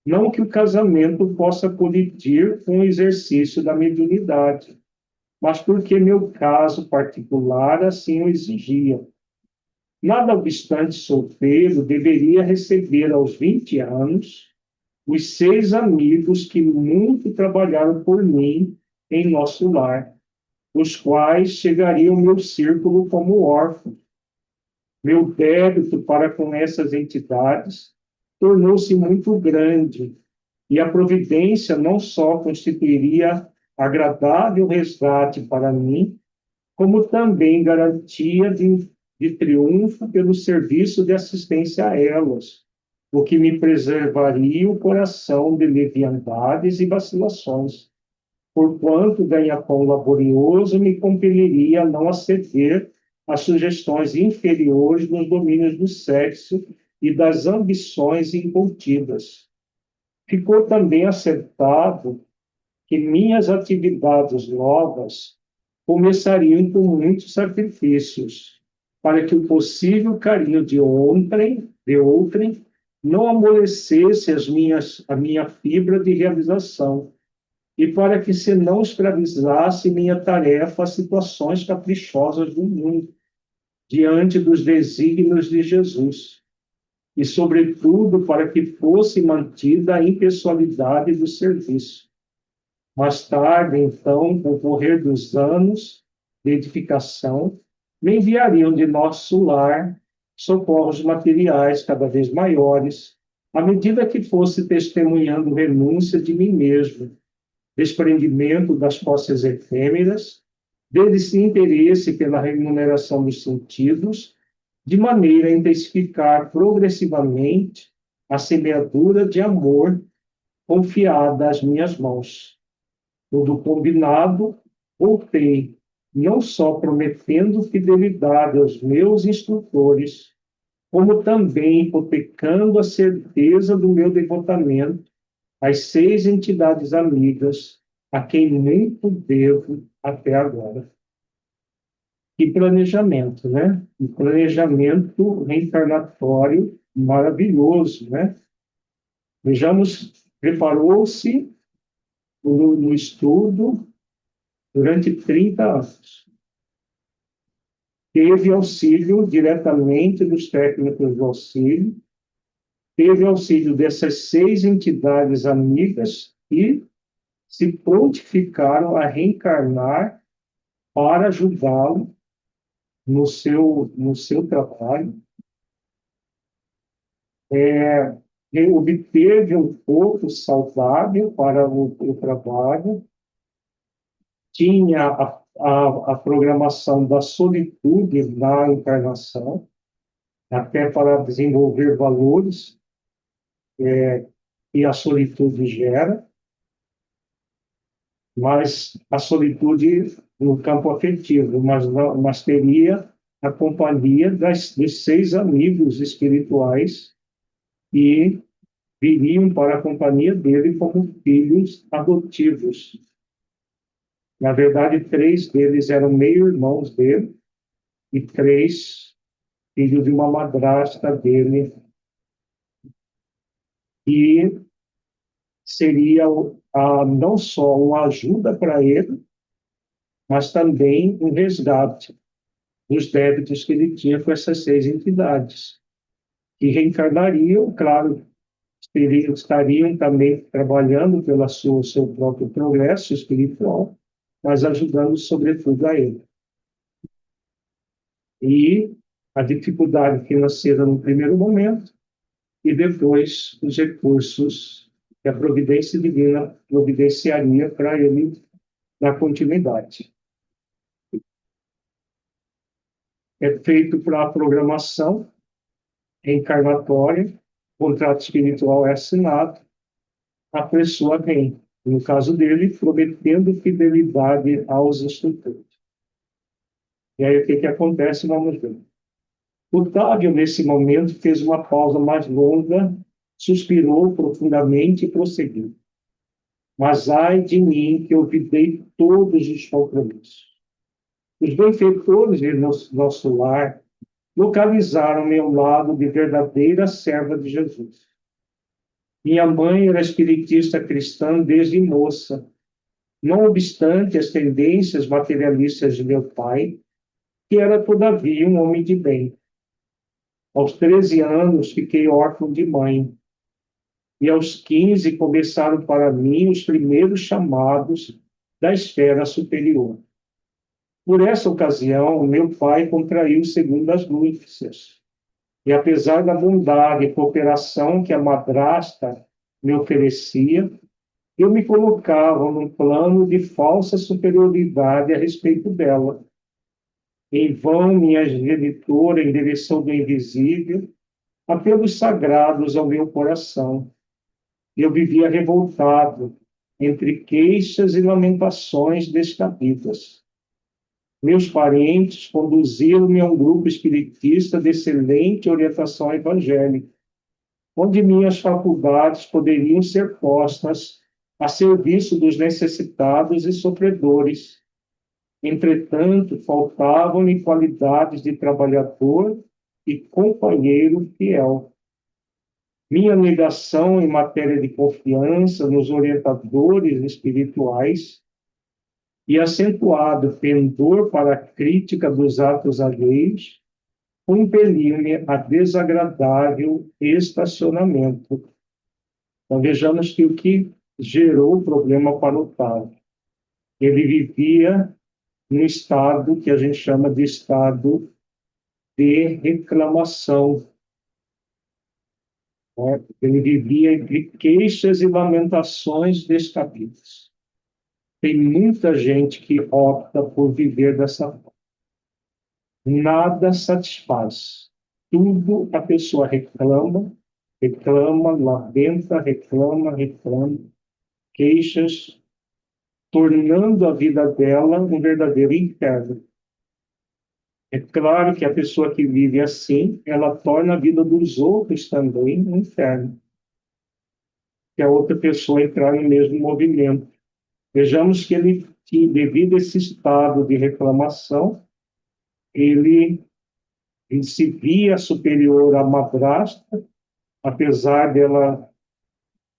A: Não que o casamento possa colidir com o exercício da mediunidade, mas porque meu caso particular assim o exigia. Nada obstante solteiro, deveria receber aos 20 anos os 6 amigos que muito trabalharam por mim em nosso lar, os quais chegariam ao meu círculo como órfão. Meu débito para com essas entidades tornou-se muito grande, e a providência não só constituiria agradável resgate para mim, como também garantia de triunfo pelo serviço de assistência a elas, o que me preservaria o coração de leviandades e vacilações, porquanto ganha-pão laborioso me compeliria a não aceder às sugestões inferiores nos domínios do sexo e das ambições incontidas. Ficou também acertado que minhas atividades novas começariam com muitos sacrifícios, para que o possível carinho de outrem não amolecesse a minha fibra de realização, e para que se não escravizasse minha tarefa a situações caprichosas do mundo. diante dos desígnios de Jesus, e, sobretudo, para que fosse mantida a impessoalidade do serviço. Mais tarde, então, com o correr dos anos de edificação, me enviariam de nosso lar socorros materiais cada vez maiores, à medida que fosse testemunhando renúncia de mim mesmo, desprendimento das posses efêmeras, desinteresse pela remuneração dos sentidos, de maneira a intensificar progressivamente a semeadura de amor confiada às minhas mãos. Tudo combinado, voltei, não só prometendo fidelidade aos meus instrutores, como também hipotecando a certeza do meu devotamento às 6 entidades amigas, a quem muito devo até agora. Que planejamento, né? Um planejamento reencarnatório maravilhoso, né? Vejamos, preparou-se no estudo durante 30 anos. Teve auxílio diretamente dos técnicos do auxílio, teve auxílio dessas 6 entidades amigas e se prontificaram a reencarnar para ajudá-lo no seu trabalho. Obteve um corpo saudável para o trabalho, tinha a programação da solitude na encarnação, até para desenvolver valores que a solitude gera, mas a solitude no campo afetivo, mas teria a companhia dos 6 amigos espirituais que viriam para a companhia dele como filhos adotivos. Na verdade, 3 deles eram meio-irmãos dele e 3 filhos de uma madrasta dele. E seria não só uma ajuda para ele, mas também um resgate dos débitos que ele tinha com essas 6 entidades, que reencarnariam, claro, estariam também trabalhando pelo seu próprio progresso espiritual, mas ajudando sobretudo a ele. E a dificuldade financeira no primeiro momento, e depois os recursos que a providência divina providenciaria para ele na continuidade. É feito para a programação reencarnatória, o contrato espiritual é assinado, a pessoa vem, no caso dele, prometendo fidelidade aos instrutores. E aí o que acontece? Vamos ver. O Távio, nesse momento, fez uma pausa mais longa, suspirou profundamente e prosseguiu. Mas ai de mim que olvidei todos os compromissos. Os benfeitores de nosso lar localizaram-me ao lado de verdadeira serva de Jesus. Minha mãe era espiritista cristã desde moça, não obstante as tendências materialistas de meu pai, que era, todavia, um homem de bem. Aos 13 anos, fiquei órfão de mãe, e aos 15 começaram para mim os primeiros chamados da esfera superior. Por essa ocasião, meu pai contraiu segundas núpcias, e apesar da bondade e cooperação que a madrasta me oferecia, eu me colocava num plano de falsa superioridade a respeito dela. Em vão, minha genitora endereçou do invisível apelos sagrados ao meu coração. Eu vivia revoltado, entre queixas e lamentações descabidas. Meus parentes conduziram-me a um grupo espiritista de excelente orientação evangélica, onde minhas faculdades poderiam ser postas a serviço dos necessitados e sofredores. Entretanto, faltavam-me qualidades de trabalhador e companheiro fiel. Minha negação em matéria de confiança nos orientadores espirituais e acentuado pendor para a crítica dos atos alheios compeliu-me a desagradável estacionamento. Então, vejamos que o que gerou o problema para o Otávio. Ele vivia num estado que a gente chama de estado de reclamação, né? Ele vivia entre queixas e lamentações descabidas. Tem muita gente que opta por viver dessa forma. Nada satisfaz. Tudo a pessoa reclama, reclama, lamenta, reclama, queixas, tornando a vida dela um verdadeiro inferno. É claro que a pessoa que vive assim, ela torna a vida dos outros também um inferno. Que a outra pessoa entrar no mesmo movimento. Vejamos que ele, devido a esse estado de reclamação, ele se via superior à madrasta, apesar dela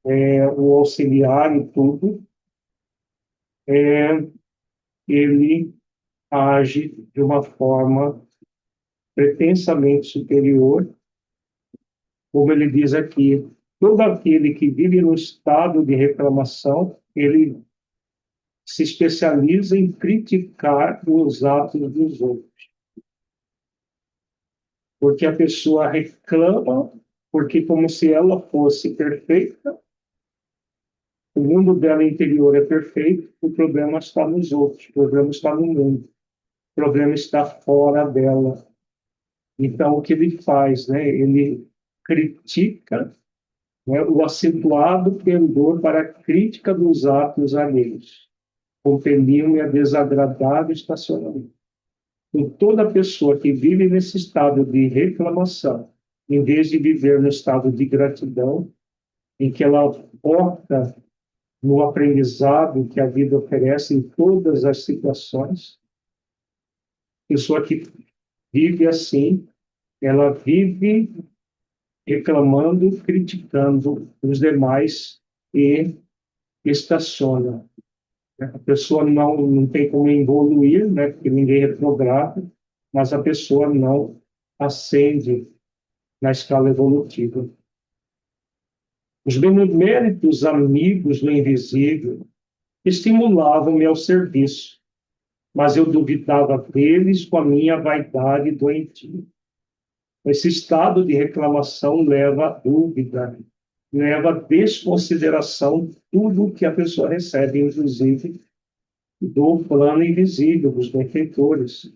A: o auxiliar em tudo, ele age de uma forma pretensamente superior, como ele diz aqui, todo aquele que vive no estado de reclamação, ele se especializa em criticar os atos dos outros. Porque a pessoa reclama, porque como se ela fosse perfeita, o mundo dela interior é perfeito, o problema está nos outros, o problema está no mundo, o problema está fora dela. Então, o que ele faz? Né? Ele critica, né, o acentuado pendor para a crítica dos atos alheios, compelindo-me a desagradável estacionamento. Então, toda pessoa que vive nesse estado de reclamação, em vez de viver no estado de gratidão, em que ela foca no aprendizado que a vida oferece em todas as situações, pessoa que vive assim, ela vive reclamando, criticando os demais e estaciona. A pessoa não tem como evoluir, né, porque ninguém é retrograda, mas a pessoa não ascende na escala evolutiva. Os beneméritos amigos do invisível estimulavam-me ao serviço, mas eu duvidava deles com a minha vaidade doentia. Esse estado de reclamação leva à dúvida, leva à desconsideração tudo que a pessoa recebe, inclusive do plano invisível, dos benfeitores.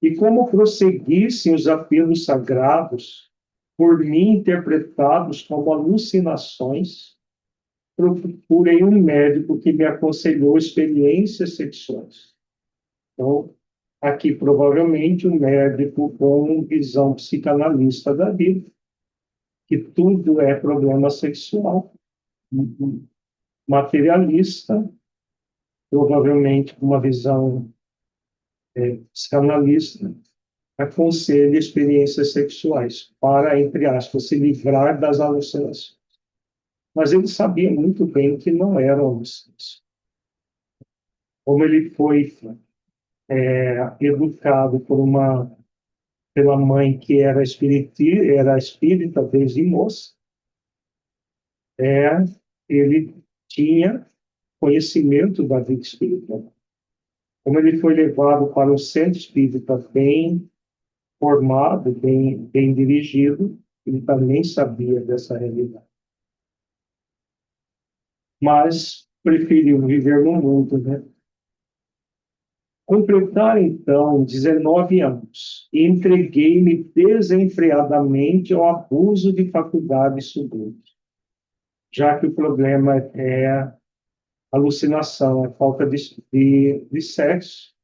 A: E como prosseguissem os apelos sagrados, por mim interpretados como alucinações, procurei um médico que me aconselhou experiências sexuais. Então, aqui provavelmente um médico com visão psicanalista da vida, que tudo é problema sexual, materialista, provavelmente com uma visão psicanalista, aconselha experiências sexuais para, entre aspas, se livrar das alucinações. Mas ele sabia muito bem que não eram alucinações. Como ele foi educado pela mãe que era espírita desde moça, ele tinha conhecimento da vida espiritual. Como ele foi levado para um centro espírita bem formado, bem dirigido, ele também sabia dessa realidade. Mas preferiu viver no mundo, né? Completar, então, 19 anos e entreguei-me desenfreadamente ao abuso de faculdades sublimes, já que o problema é alucinação, é falta de sexo,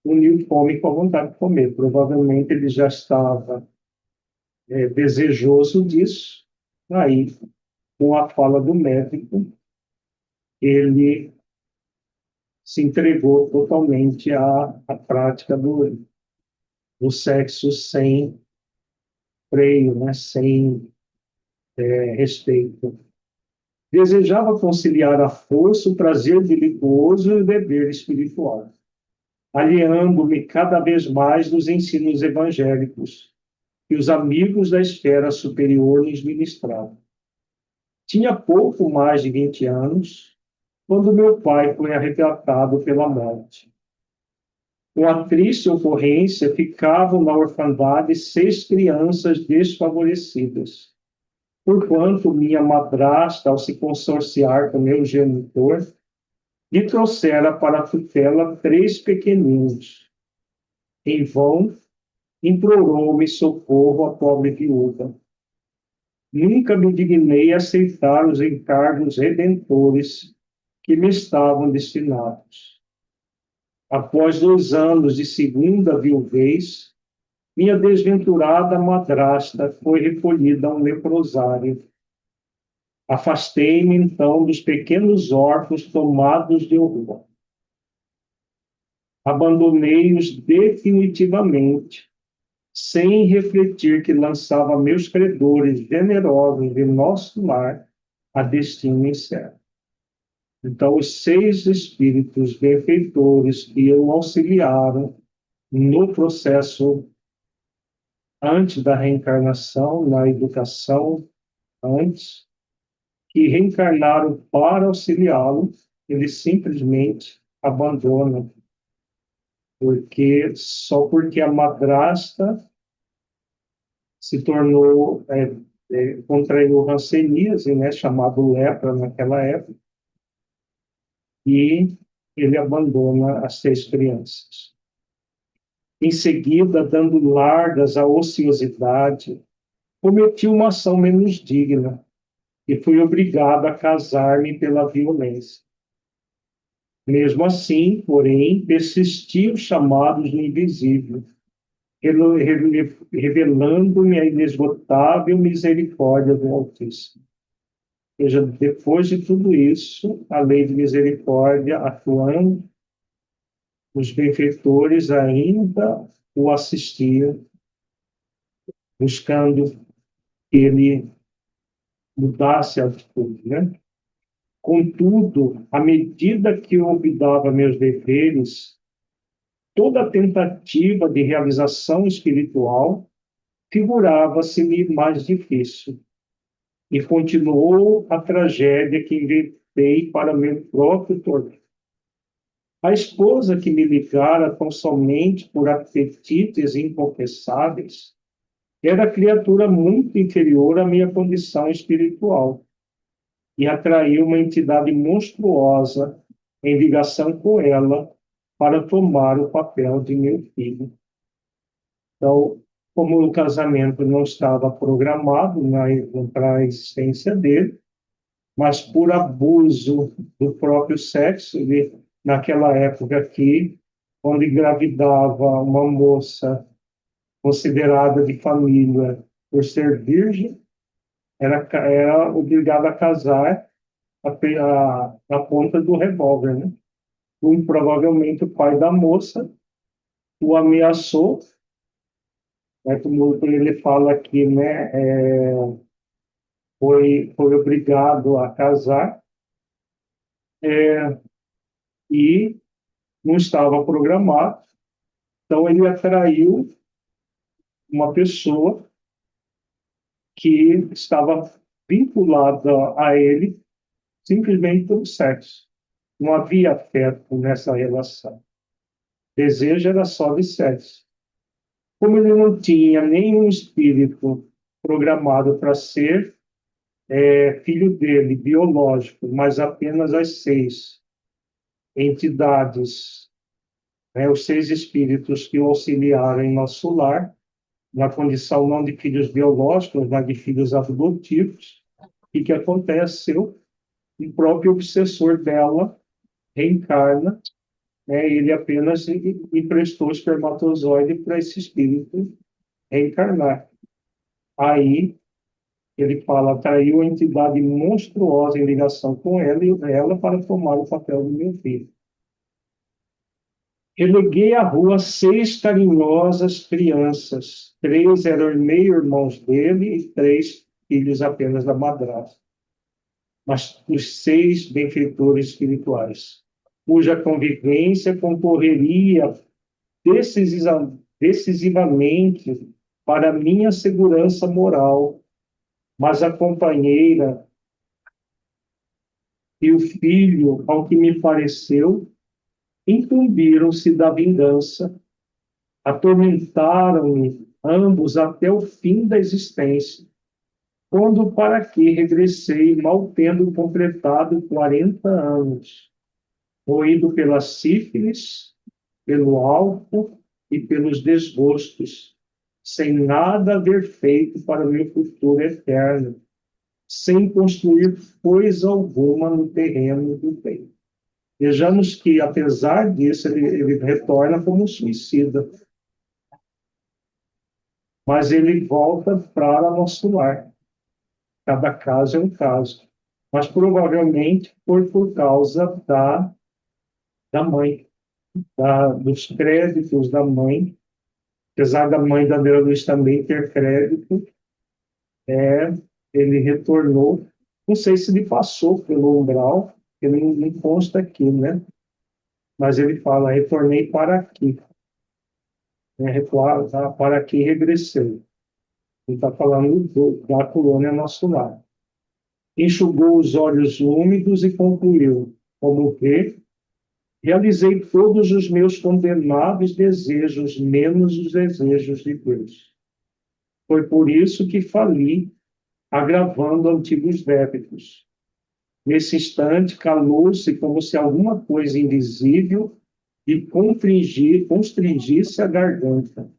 A: uniu fome com a vontade de comer. Provavelmente ele já estava desejoso disso, aí, com a fala do médico, ele se entregou totalmente à prática do sexo sem freio, né? Sem respeito. Desejava conciliar a força, o prazer delituoso e o dever espiritual. aliando-me cada vez mais dos ensinos evangélicos que os amigos da esfera superior nos ministravam. Tinha pouco mais de 20 anos quando meu pai foi arrebatado pela morte. Com a triste ocorrência, ficavam na orfandade 6 crianças desfavorecidas, porquanto minha madrasta, ao se consorciar com meu genitor, lhe trouxera para a tutela 3 pequeninos. Em vão, implorou-me socorro a pobre viúva. Nunca me dignei a aceitar os encargos redentores que me estavam destinados. Após 2 anos de segunda viuvez, minha desventurada madrasta foi recolhida a um leprosário. Afastei-me, então, dos pequenos órfãos tomados de horror. Abandonei-os definitivamente, sem refletir que lançava meus credores generosos de nosso lar a destino incerto. Então, os 6 espíritos benfeitores que o auxiliaram no processo antes da reencarnação, na educação antes, que reencarnaram para auxiliá-lo, ele simplesmente abandona, porque a madrasta se tornou, contraiu hanseníase, né, chamado lepra naquela época, e ele abandona as 6 crianças. Em seguida, dando largas à ociosidade, cometi uma ação menos digna e fui obrigado a casar-me pela violência. Mesmo assim, porém, persisti os chamados do invisível, revelando-me a inesgotável misericórdia do Altíssimo. Ou seja, depois de tudo isso, a lei de misericórdia atuando, os benfeitores ainda o assistiam, buscando que ele mudasse a atitude, né? Contudo, à medida que eu olvidava meus deveres, toda tentativa de realização espiritual figurava-se-me mais difícil. E continuou a tragédia que inventei para meu próprio tormento. A esposa que me ligara tão somente por apetites inconfessáveis era criatura muito inferior à minha condição espiritual e atraiu uma entidade monstruosa em ligação com ela para tomar o papel de meu filho. Então, como o casamento não estava programado para a existência dele, mas por abuso do próprio sexo, ele, naquela época aqui, quando engravidava uma moça considerada de família por ser virgem, era obrigado a casar a ponta do revólver, né? Provavelmente o pai da moça o ameaçou, né, como ele fala aqui, né, foi obrigado a casar, e não estava programado, então ele atraiu uma pessoa que estava vinculada a ele simplesmente pelo sexo. Não havia afeto nessa relação. Desejo era só de sexo. Como ele não tinha nenhum espírito programado para ser filho dele, biológico, mas apenas as 6 entidades, né, os 6 espíritos que o auxiliaram em nosso lar, na condição não de filhos biológicos, mas de filhos adotivos, e que aconteceu? O próprio obsessor dela reencarna, né, ele apenas emprestou o espermatozoide para esse espírito reencarnar. Aí ele fala, atraiu a entidade monstruosa em ligação com ela e ela para tomar o papel do meu filho. Eleguei à rua 6 carinhosas crianças. 3 eram meio-irmãos dele e 3 filhos apenas da madrasta. Mas os 6 benfeitores espirituais. cuja convivência concorreria decisivamente para minha segurança moral, mas a companheira e o filho, ao que me pareceu, incumbiram-se da vingança, atormentaram-me ambos até o fim da existência, quando para que regressei, mal tendo completado 40 anos, roído pela sífilis, pelo álcool e pelos desgostos, sem nada haver feito para o meu futuro eterno, sem construir coisa alguma no terreno do bem. Vejamos que, apesar disso, ele retorna como suicida, mas ele volta para nosso lar. Cada caso é um caso. Mas provavelmente foi por causa da mãe, dos créditos da mãe. Apesar da mãe da Andréa Luiz também ter crédito, ele retornou. Não sei se ele passou pelo umbral, que não consta aqui, né? Mas ele fala, retornei para aqui. Né? Para aqui regressei. Ele está falando da colônia Nosso Lar. Enxugou os olhos úmidos e concluiu, como vê, realizei todos os meus condenáveis desejos, menos os desejos de Deus. Foi por isso que fali, agravando antigos débitos. Nesse instante, calou-se como se alguma coisa invisível lhe constringisse a garganta.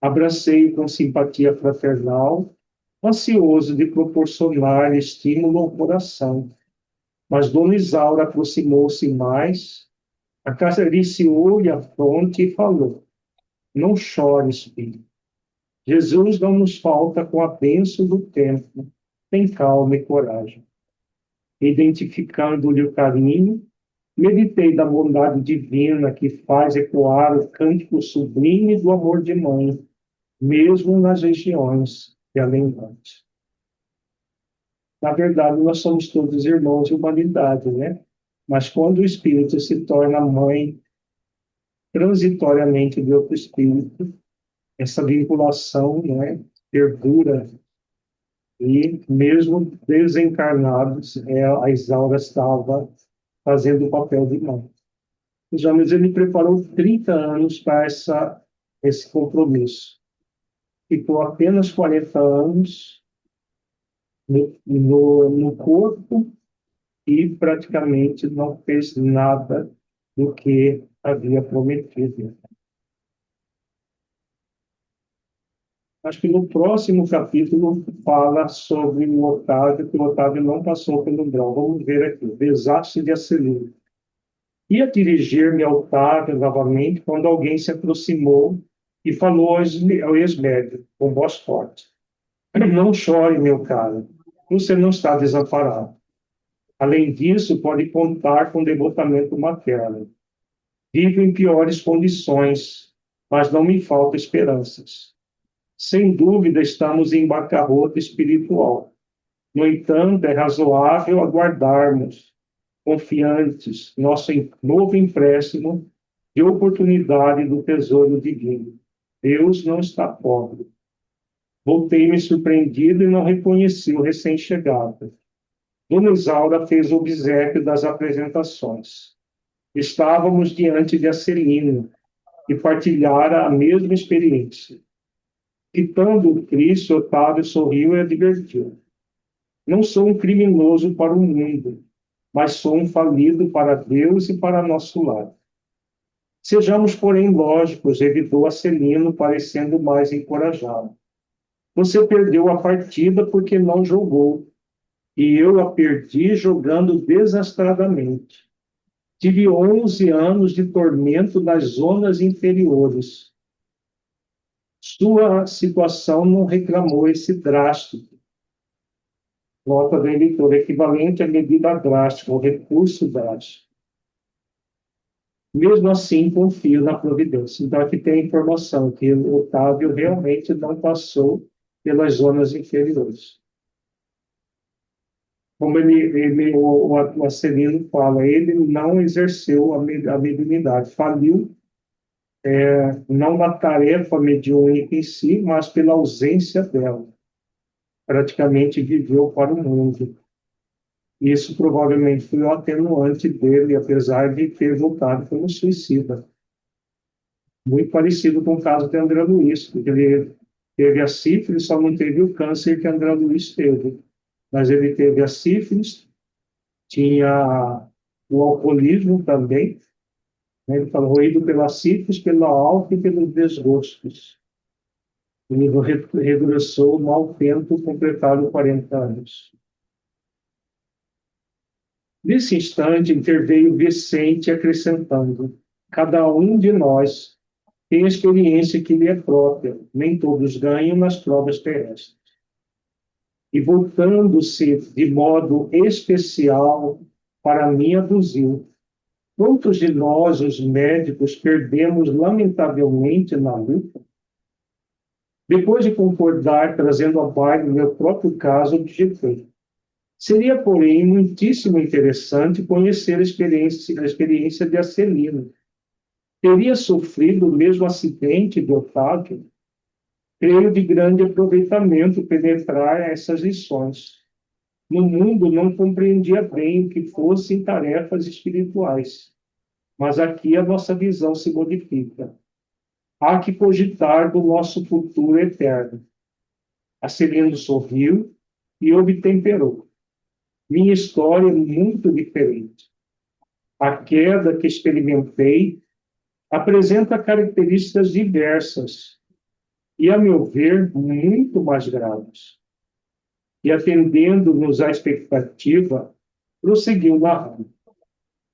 A: Abracei-o com simpatia fraternal, ansioso de proporcionar estímulo ao coração. Mas Dona Isaura aproximou-se mais, acariciou-lhe a fronte e falou: Não chores, filho. Jesus não nos falta com a bênção do tempo. Tem calma e coragem. Identificando-lhe o carinho, meditei da bondade divina que faz ecoar o cântico sublime do amor de mãe, mesmo nas regiões de além-lante. Na verdade, nós somos todos irmãos de humanidade, né? Mas quando o espírito se torna mãe transitoriamente de outro espírito, essa vinculação, né, perdura. E mesmo desencarnados, a Isaura estava fazendo o papel de mãe. Mas ele preparou 30 anos para esse compromisso. Ficou apenas 40 anos no corpo e praticamente não fez nada do que havia prometido. Acho que no próximo capítulo fala sobre o Otávio, que o Otávio não passou pelo grau. Vamos ver aqui. Desastre de Acelino. Ia dirigir-me ao Otávio novamente quando alguém se aproximou e falou ao ex-médico, com voz forte: Não chore, meu caro. Você não está desamparado. Além disso, pode contar com devotamento materno. Vivo em piores condições, mas não me faltam esperanças. Sem dúvida, estamos em bancarrota espiritual. No entanto, é razoável aguardarmos, confiantes, nosso novo empréstimo de oportunidade do tesouro divino. Deus não está pobre. Voltei-me surpreendido e não reconheci o recém-chegado. Dona Isaura fez o obséquio das apresentações. Estávamos diante de Acelino, que partilhara a mesma experiência. Citando o Cristo, Otávio sorriu e advertiu: Não sou um criminoso para o mundo, mas sou um falido para Deus e para nosso lar. Sejamos, porém, lógicos, evitou Acelino, parecendo mais encorajado. Você perdeu a partida porque não jogou, e eu a perdi jogando desastradamente. Tive 11 anos de tormento nas zonas inferiores. Sua situação não reclamou esse drástico. Nota do eleitor, equivalente à medida drástica, o recurso drástico. Mesmo assim, confio na providência. Então, aqui tem a informação que o Otávio realmente não passou pelas zonas inferiores. como o Acelino fala, ele não exerceu a mediunidade, faliu não na tarefa mediúnica em si, mas pela ausência dela. Praticamente viveu para o mundo. Isso provavelmente foi o atenuante dele, apesar de ter voltado como suicida. Muito parecido com o caso de André Luiz, porque ele teve a sífilis, só não teve o câncer que André Luiz teve. Mas ele teve a sífilis, tinha o alcoolismo também, né? Ele falou, roído pela sífilis, pelo álcool e pelos desgostos. Ele regressou mal tendo completado 40 anos. Nesse instante, interveio Vicente acrescentando: cada um de nós tem a experiência que lhe é própria, nem todos ganham nas provas terrestres. E voltando-se de modo especial para mim, aduziu: quantos de nós, os médicos, perdemos lamentavelmente na luta? Depois de concordar, trazendo à baila o meu próprio caso, objetei: seria, porém, muitíssimo interessante conhecer a experiência de Acelino. Teria sofrido o mesmo acidente de Otávio? Creio de grande aproveitamento penetrar essas lições. No mundo não compreendia bem o que fossem tarefas espirituais, mas aqui a nossa visão se modifica. Há que cogitar do nosso futuro eterno. Acelino sorriu e obtemperou. Minha história é muito diferente. A queda que experimentei apresenta características diversas e, a meu ver, muito mais graves. E, atendendo-nos à expectativa, prosseguiu narrando.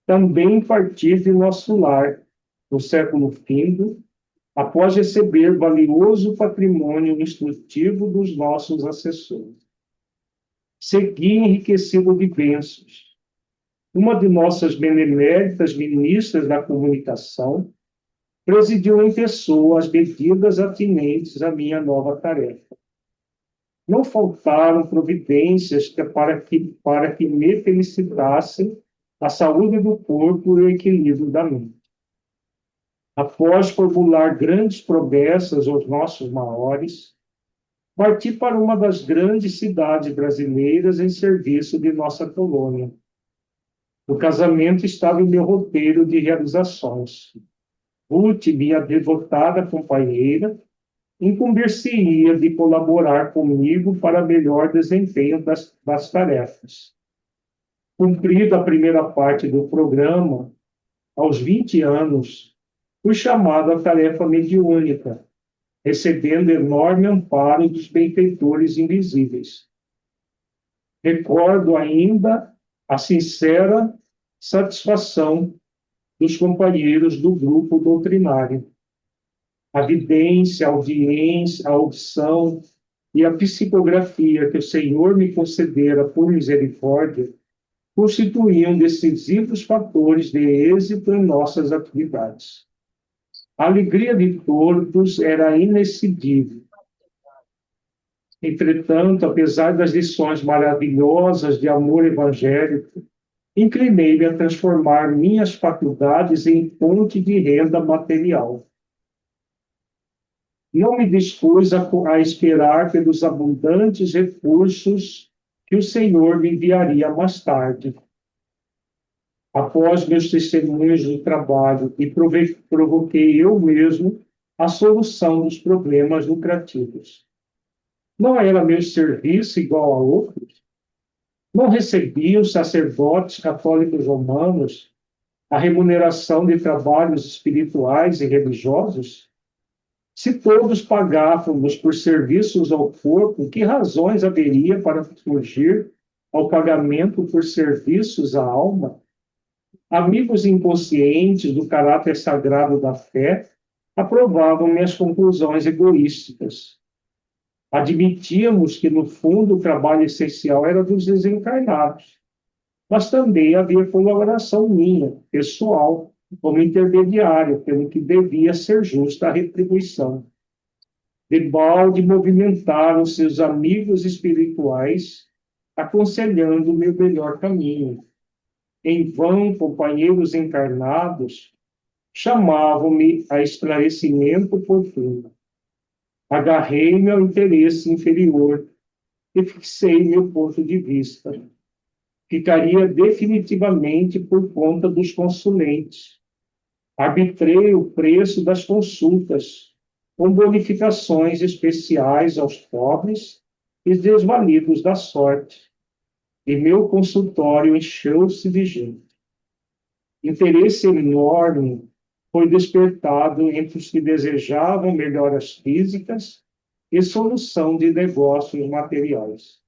A: Também parti de nosso lar, no século findo, após receber valioso patrimônio instrutivo dos nossos assessores. Segui enriquecido de bênçãos. Uma de nossas beneméritas ministras da comunicação presidiu em pessoa as medidas atinentes à minha nova tarefa. Não faltaram providências para que me felicitassem a saúde do corpo e o equilíbrio da mente. Após formular grandes promessas aos nossos maiores, parti para uma das grandes cidades brasileiras em serviço de nossa colônia. O casamento estava em meu roteiro de realizações. Ruth, minha devotada companheira, incumbir-se-ia de colaborar comigo para melhor desempenho das tarefas. Cumprida a primeira parte do programa, aos 20 anos, fui chamado à tarefa mediúnica, recebendo enorme amparo dos benfeitores invisíveis. Recordo ainda a sincera satisfação dos companheiros do grupo doutrinário. A vidência, a audiência, a audição e a psicografia que o Senhor me concedera por misericórdia constituíam decisivos fatores de êxito em nossas atividades. A alegria de todos era inexcedível. Entretanto, apesar das lições maravilhosas de amor evangélico, inclinei-me a transformar minhas faculdades em fonte de renda material. Não me dispus a esperar pelos abundantes recursos que o Senhor me enviaria mais tarde. Após meus testemunhos do trabalho, e provoquei eu mesmo a solução dos problemas lucrativos. Não era meu serviço igual a outros? Não recebiam os sacerdotes católicos romanos a remuneração de trabalhos espirituais e religiosos? Se todos pagávamos por serviços ao corpo, que razões haveria para fugir ao pagamento por serviços à alma? Amigos inconscientes do caráter sagrado da fé aprovavam minhas conclusões egoísticas. Admitíamos que, no fundo, o trabalho essencial era dos desencarnados, mas também havia colaboração minha, pessoal, como intermediário, pelo que devia ser justa a retribuição. Debalde movimentaram-se os amigos espirituais aconselhando-me o melhor caminho. Em vão, companheiros encarnados chamavam-me a esclarecimento oportuno. Agarrei-me ao interesse inferior e fixei meu ponto de vista. Ficaria definitivamente por conta dos consulentes. Arbitrei o preço das consultas, com bonificações especiais aos pobres e desvalidos da sorte, e meu consultório encheu-se de gente. Interesse enorme foi despertado entre os que desejavam melhoras físicas e solução de negócios materiais.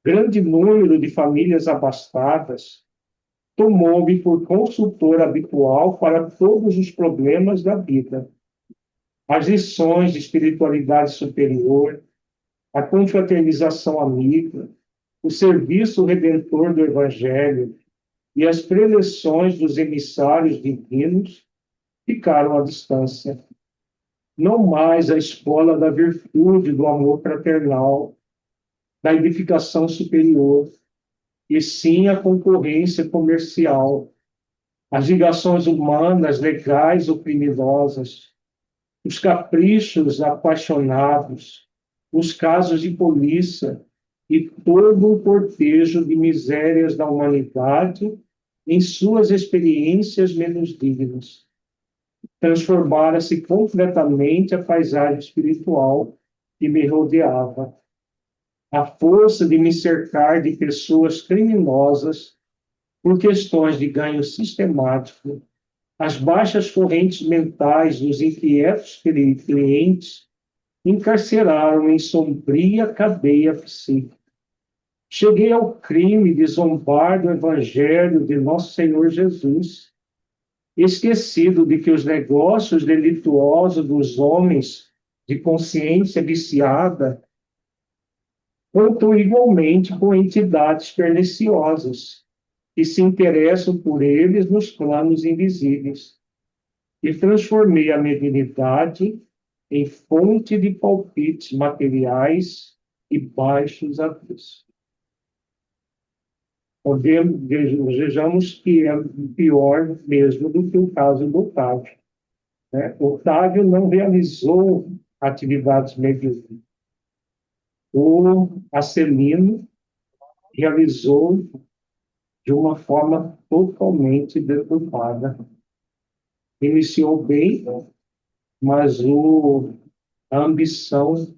A: Grande número de famílias abastadas tomou-me por consultor habitual para todos os problemas da vida. As lições de espiritualidade superior, a confraternização amiga, o serviço redentor do Evangelho e as preleções dos emissários divinos ficaram à distância. Não mais a escola da virtude, do amor fraternal, da edificação superior, e sim a concorrência comercial, as ligações humanas, legais ou criminosas, os caprichos apaixonados, os casos de polícia e todo um cortejo de misérias da humanidade em suas experiências menos dignas. Transformara-se completamente a paisagem espiritual que me rodeava. A força de me cercar de pessoas criminosas por questões de ganho sistemático, as baixas correntes mentais dos inquietos clientes encarceraram em sombria cadeia psíquica. Cheguei ao crime de zombar do Evangelho de Nosso Senhor Jesus, esquecido de que os negócios delituosos dos homens de consciência viciada contam igualmente com entidades perniciosas que se interessam por eles nos planos invisíveis, e transformei a mediunidade em fonte de palpites materiais e baixos abusos. Vejamos que é pior mesmo do que o caso do Otávio. Né? Otávio não realizou atividades mediúnicas. O Acelino realizou de uma forma totalmente deturpada. Iniciou bem, mas a ambição,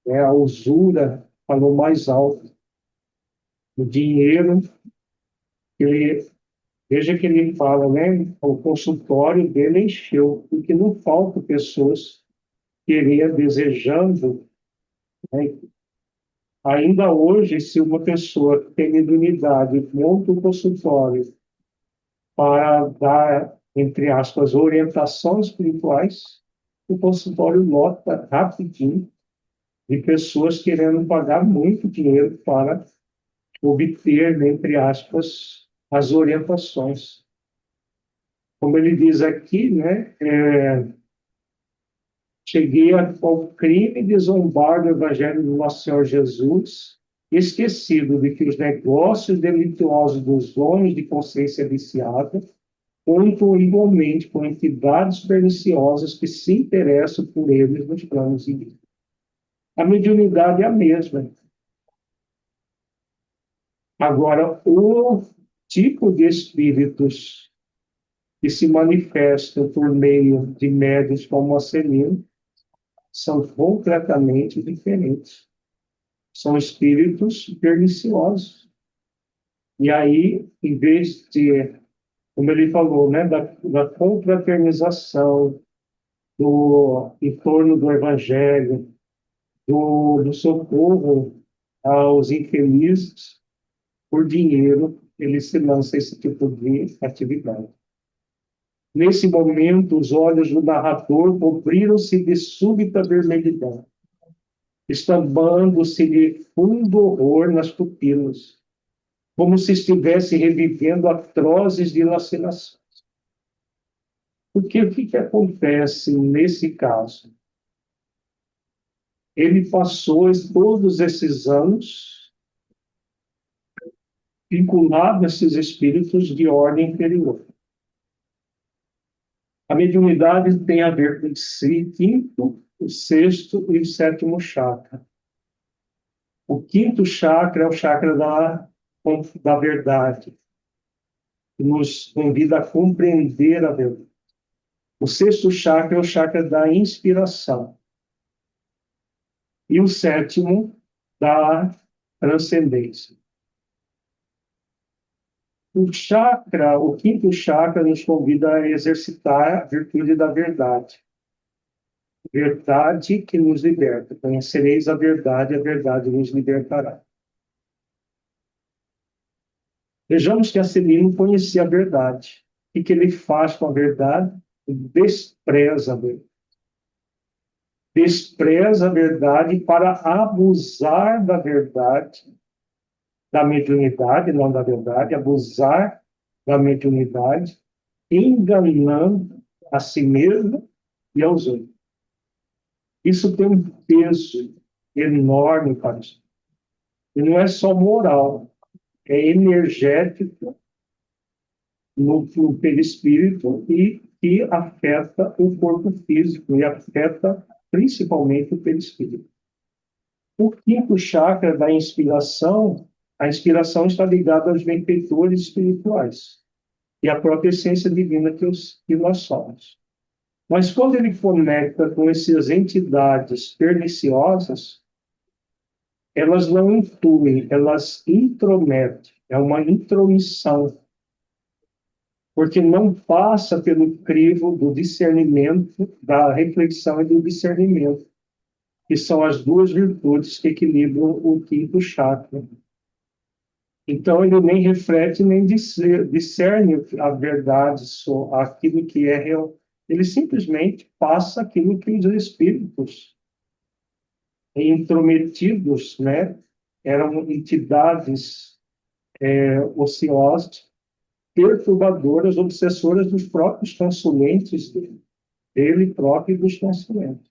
A: a usura falou mais alto. O dinheiro, veja que ele fala, né? O consultório dele encheu, porque não faltam pessoas querendo, desejando, né? Ainda hoje, se uma pessoa tem mediunidade, monta um consultório para dar, entre aspas, orientações espirituais, o consultório lota rapidinho de pessoas querendo pagar muito dinheiro para obter, entre aspas, as orientações. Como ele diz aqui, né, cheguei ao crime de zombar do Evangelho do Nosso Senhor Jesus, esquecido de que os negócios delituosos dos homens de consciência viciada contam igualmente com entidades perniciosas que se interessam por eles nos planos invisíveis. A mediunidade é a mesma. Agora, o tipo de espíritos que se manifestam por meio de médiuns como Acelino são completamente diferentes. São espíritos perniciosos. E aí, em vez de, como ele falou, né, da confraternização, em torno do Evangelho, do socorro aos infelizes, por dinheiro, ele se lança esse tipo de atividade. Nesse momento, os olhos do narrador cobriram-se de súbita vermelhidão, estampando-se de fundo horror nas pupilas, como se estivesse revivendo atrozes dilacerações. Porque o que acontece nesse caso? Ele passou todos esses anos vinculado a esses espíritos de ordem inferior. A mediunidade tem a ver com o quinto, o sexto e o sétimo chakra. O quinto chakra é o chakra da verdade, que nos convida a compreender a verdade. O sexto chakra é o chakra da inspiração. E o sétimo, da transcendência. O quinto chakra nos convida a exercitar a virtude da verdade. Verdade que nos liberta. Conhecereis a verdade nos libertará. Vejamos que Acelino conhecia a verdade. O que ele faz com a verdade? Ele despreza a verdade. Despreza a verdade para abusar da verdade, da mediunidade, não da verdade, abusar da mediunidade, enganando a si mesmo e aos outros. Isso tem um peso enorme para isso. E não é só moral, é energético no perispírito e que afeta o corpo físico e afeta principalmente o perispírito. O quinto chakra da inspiração, a inspiração está ligada aos benfeitores espirituais e à própria essência divina que nós somos. Mas quando ele conecta com essas entidades perniciosas, elas não intuem, elas intrometem. É uma intromissão. Porque não passa pelo crivo do discernimento, da reflexão e do discernimento, que são as duas virtudes que equilibram o quinto chakra. Então, ele nem reflete, nem discerne a verdade, aquilo que é real. Ele simplesmente passa aquilo que os espíritos intrometidos, né, eram entidades ociosas, perturbadoras, obsessoras dos próprios consulentes dele próprio e dos consulentes.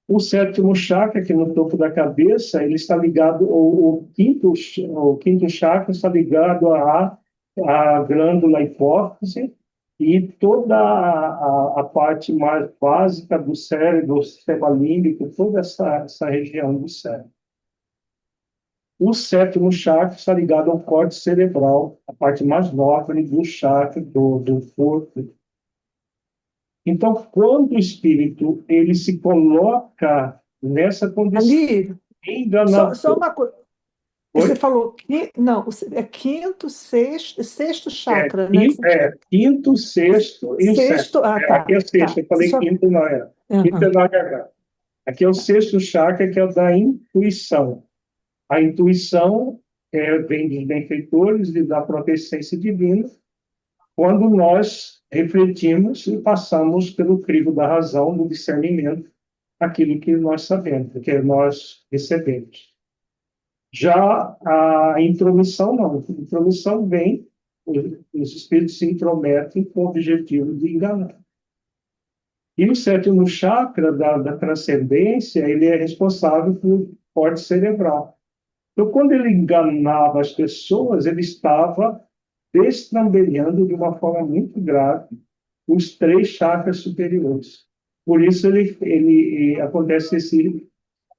A: O sétimo chakra, que no topo da cabeça, ele está ligado, o quinto chakra está ligado à glândula hipófise e toda a parte mais básica do cérebro, o sistema límbico, toda essa região do cérebro. O sétimo chakra está ligado ao córtex cerebral, a parte mais nobre do chakra do corpo. Então, quando o espírito ele se coloca nessa condição
C: Ali,
A: enganadora,
C: só uma coisa. Você falou que não, é quinto, sexto chakra, né?
A: quinto, sexto e o
C: Sexto,
A: sétimo. Aqui é o sexto, eu falei quinto, não era. Quinto é da garganta. Aqui é o sexto chakra, que é o da intuição. A intuição vem dos benfeitores e da própria essência divina, quando nós refletimos e passamos pelo crivo da razão, do discernimento, aquilo que nós sabemos, que nós recebemos. Já a intromissão, não. A intromissão vem, os espíritos se intrometem com o objetivo de enganar. E o sétimo chakra da transcendência, ele é responsável pelo corte cerebral. Então, quando ele enganava as pessoas, ele estava destrambelhando de uma forma muito grave os três chakras superiores. Por isso acontece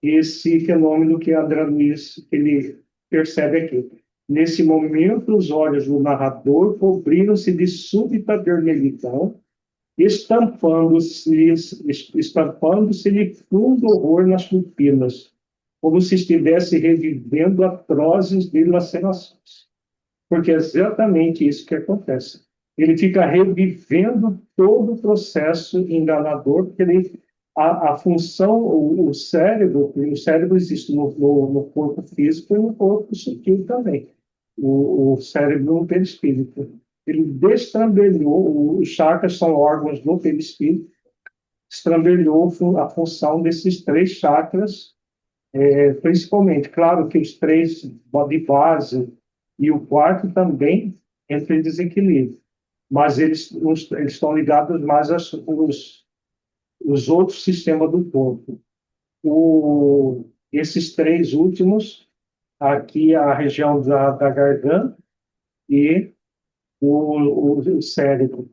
A: esse fenômeno que André Luiz ele percebe aqui. Nesse momento, os olhos do narrador cobriram-se de súbita vermelhidão, estampando-se-lhe fundo horror nas pupilas, como se estivesse revivendo atrozes dilacerações. Porque é exatamente isso que acontece. Ele fica revivendo todo o processo enganador, porque a função, o cérebro existe no corpo físico e no corpo sutil também. O cérebro no perispírito. Ele destrambelhou, os chakras são órgãos do perispírito, destrambelhou a função desses três chakras, principalmente. Claro que os três de base e o quarto também entram em desequilíbrio, mas eles estão ligados mais os outros sistemas do corpo. Esses três últimos aqui a região da garganta e o cérebro.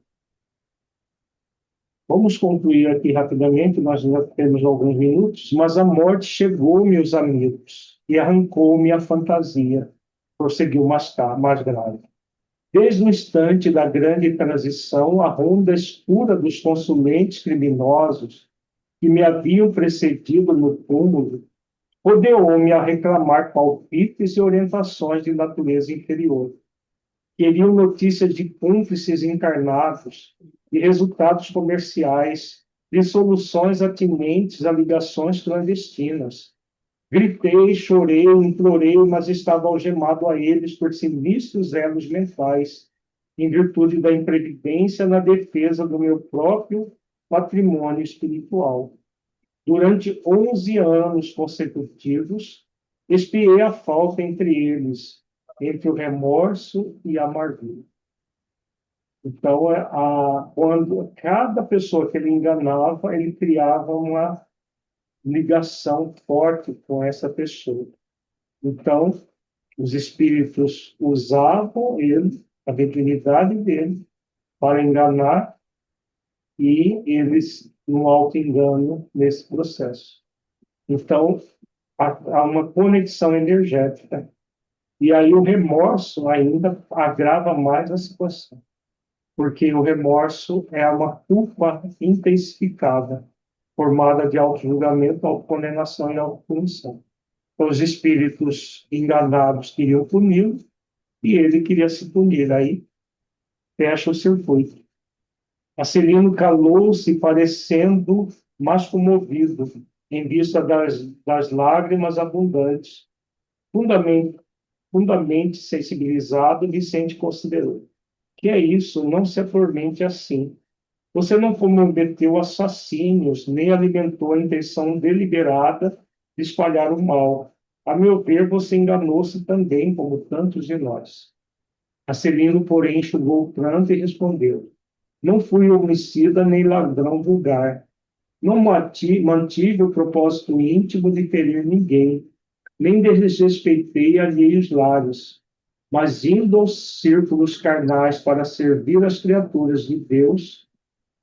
A: Vamos concluir aqui rapidamente, nós já temos alguns minutos, mas a morte chegou, meus amigos, e arrancou-me a fantasia, prosseguiu mais grave. Desde o instante da grande transição, a ronda escura dos consulentes criminosos que me haviam precedido no túmulo rodeou-me a reclamar palpites e orientações de natureza inferior. Queriam notícias de cúmplices encarnados, de resultados comerciais, de soluções atinentes a ligações clandestinas. Gritei, chorei, implorei, mas estava algemado a eles por sinistros elos mentais, em virtude da imprevidência na defesa do meu próprio patrimônio espiritual. Durante 11 anos consecutivos, expiei a falta entre eles, entre o remorso e a amargura. Então, quando cada pessoa que ele enganava, ele criava uma ligação forte com essa pessoa. Então, os espíritos usavam ele, a mediunidade dele, para enganar e eles no auto-engano nesse processo. Então, há uma conexão energética. E aí o remorso ainda agrava mais a situação, porque o remorso é uma culpa intensificada, formada de auto-julgamento, autocondenação e autopunição. Então, os espíritos enganados queriam puni-lo e ele queria se punir. Aí fecha o circuito. Marcelino calou-se, parecendo mais comovido, em vista das lágrimas abundantes. Fundamente sensibilizado, Vicente considerou: que é isso? Não se atormente assim. Você não cometeu assassínios, nem alimentou a intenção deliberada de espalhar o mal. A meu ver, você enganou-se também, como tantos de nós. Marcelino, porém, enxugou o pranto e respondeu: não fui homicida nem ladrão vulgar. Não mantive o propósito íntimo de ferir ninguém, nem desrespeitei alheios lares, mas indo aos círculos carnais para servir as criaturas de Deus,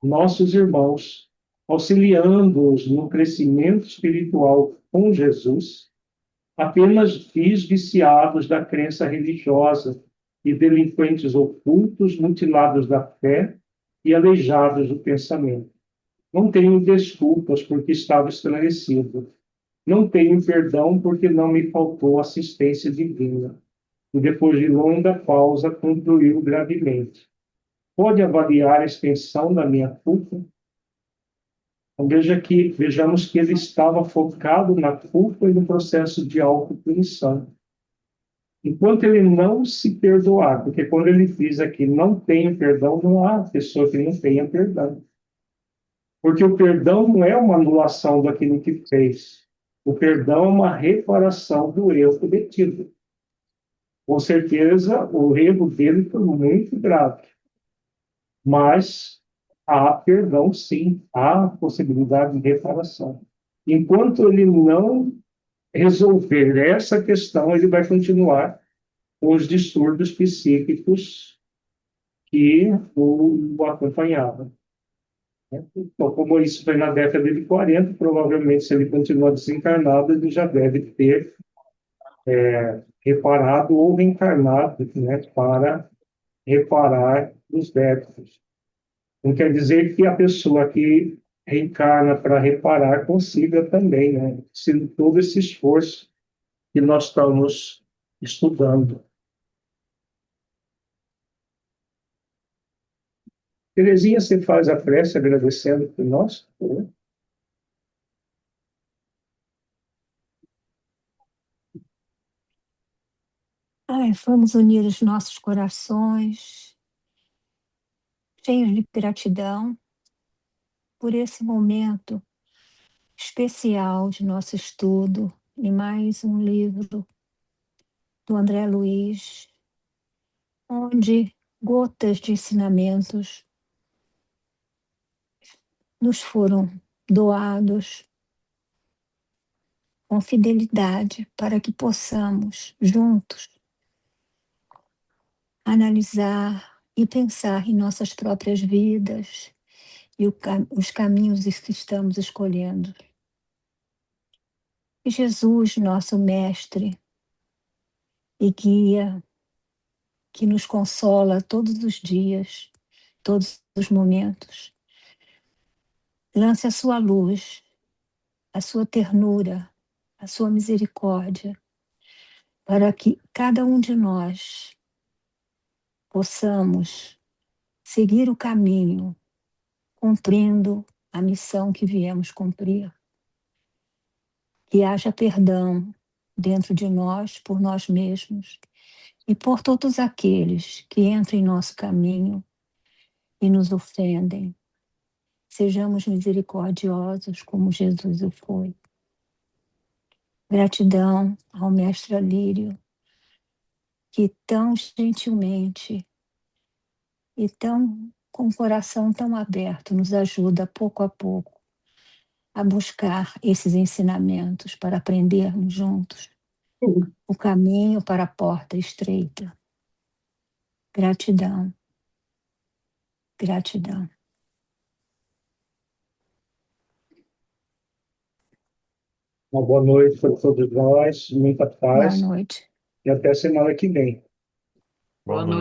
A: nossos irmãos, auxiliando-os no crescimento espiritual com Jesus, apenas fiz viciados da crença religiosa e delinquentes ocultos, mutilados da fé e aleijados do pensamento. Não tenho desculpas porque estava esclarecido. Não tenho perdão porque não me faltou assistência divina. E depois de longa pausa, concluiu gravemente: pode avaliar a extensão da minha culpa? Então, vejamos que ele estava focado na culpa e no processo de autopunição. Enquanto ele não se perdoar, porque quando ele diz aqui não tenho perdão, não há pessoa que não tenha perdão. Porque o perdão não é uma anulação daquilo que fez. O perdão é uma reparação do erro cometido. Com certeza, o erro dele foi muito grave. Mas há perdão, sim. Há possibilidade de reparação. Enquanto ele não resolver essa questão, ele vai continuar com os distúrbios psíquicos que o acompanhavam. Então, como isso foi na década de 40, provavelmente, se ele continuar desencarnado, ele já deve ter reparado ou reencarnado, né, para reparar os débitos. Não quer dizer que a pessoa que reencarna para reparar consiga também, né, sendo todo esse esforço que nós estamos estudando. Terezinha, você faz a prece agradecendo por nós?
D: Ai, vamos unir os nossos corações, cheios de gratidão, por esse momento especial de nosso estudo e mais um livro do André Luiz, onde gotas de ensinamentos nos foram doados com fidelidade, para que possamos, juntos, analisar e pensar em nossas próprias vidas e os caminhos que estamos escolhendo. E Jesus, nosso Mestre e Guia, que nos consola todos os dias, todos os momentos, lance a sua luz, a sua ternura, a sua misericórdia, para que cada um de nós possamos seguir o caminho, cumprindo a missão que viemos cumprir. Que haja perdão dentro de nós, por nós mesmos, e por todos aqueles que entram em nosso caminho e nos ofendem. Sejamos misericordiosos como Jesus o foi. Gratidão ao Mestre Alírio, que tão gentilmente e com o coração tão aberto nos ajuda pouco a pouco a buscar esses ensinamentos para aprendermos juntos o caminho para a porta estreita. Gratidão, gratidão.
A: Uma boa noite para todos nós, muita
D: Boa
A: paz
D: noite.
A: e até semana que vem.
B: Boa noite.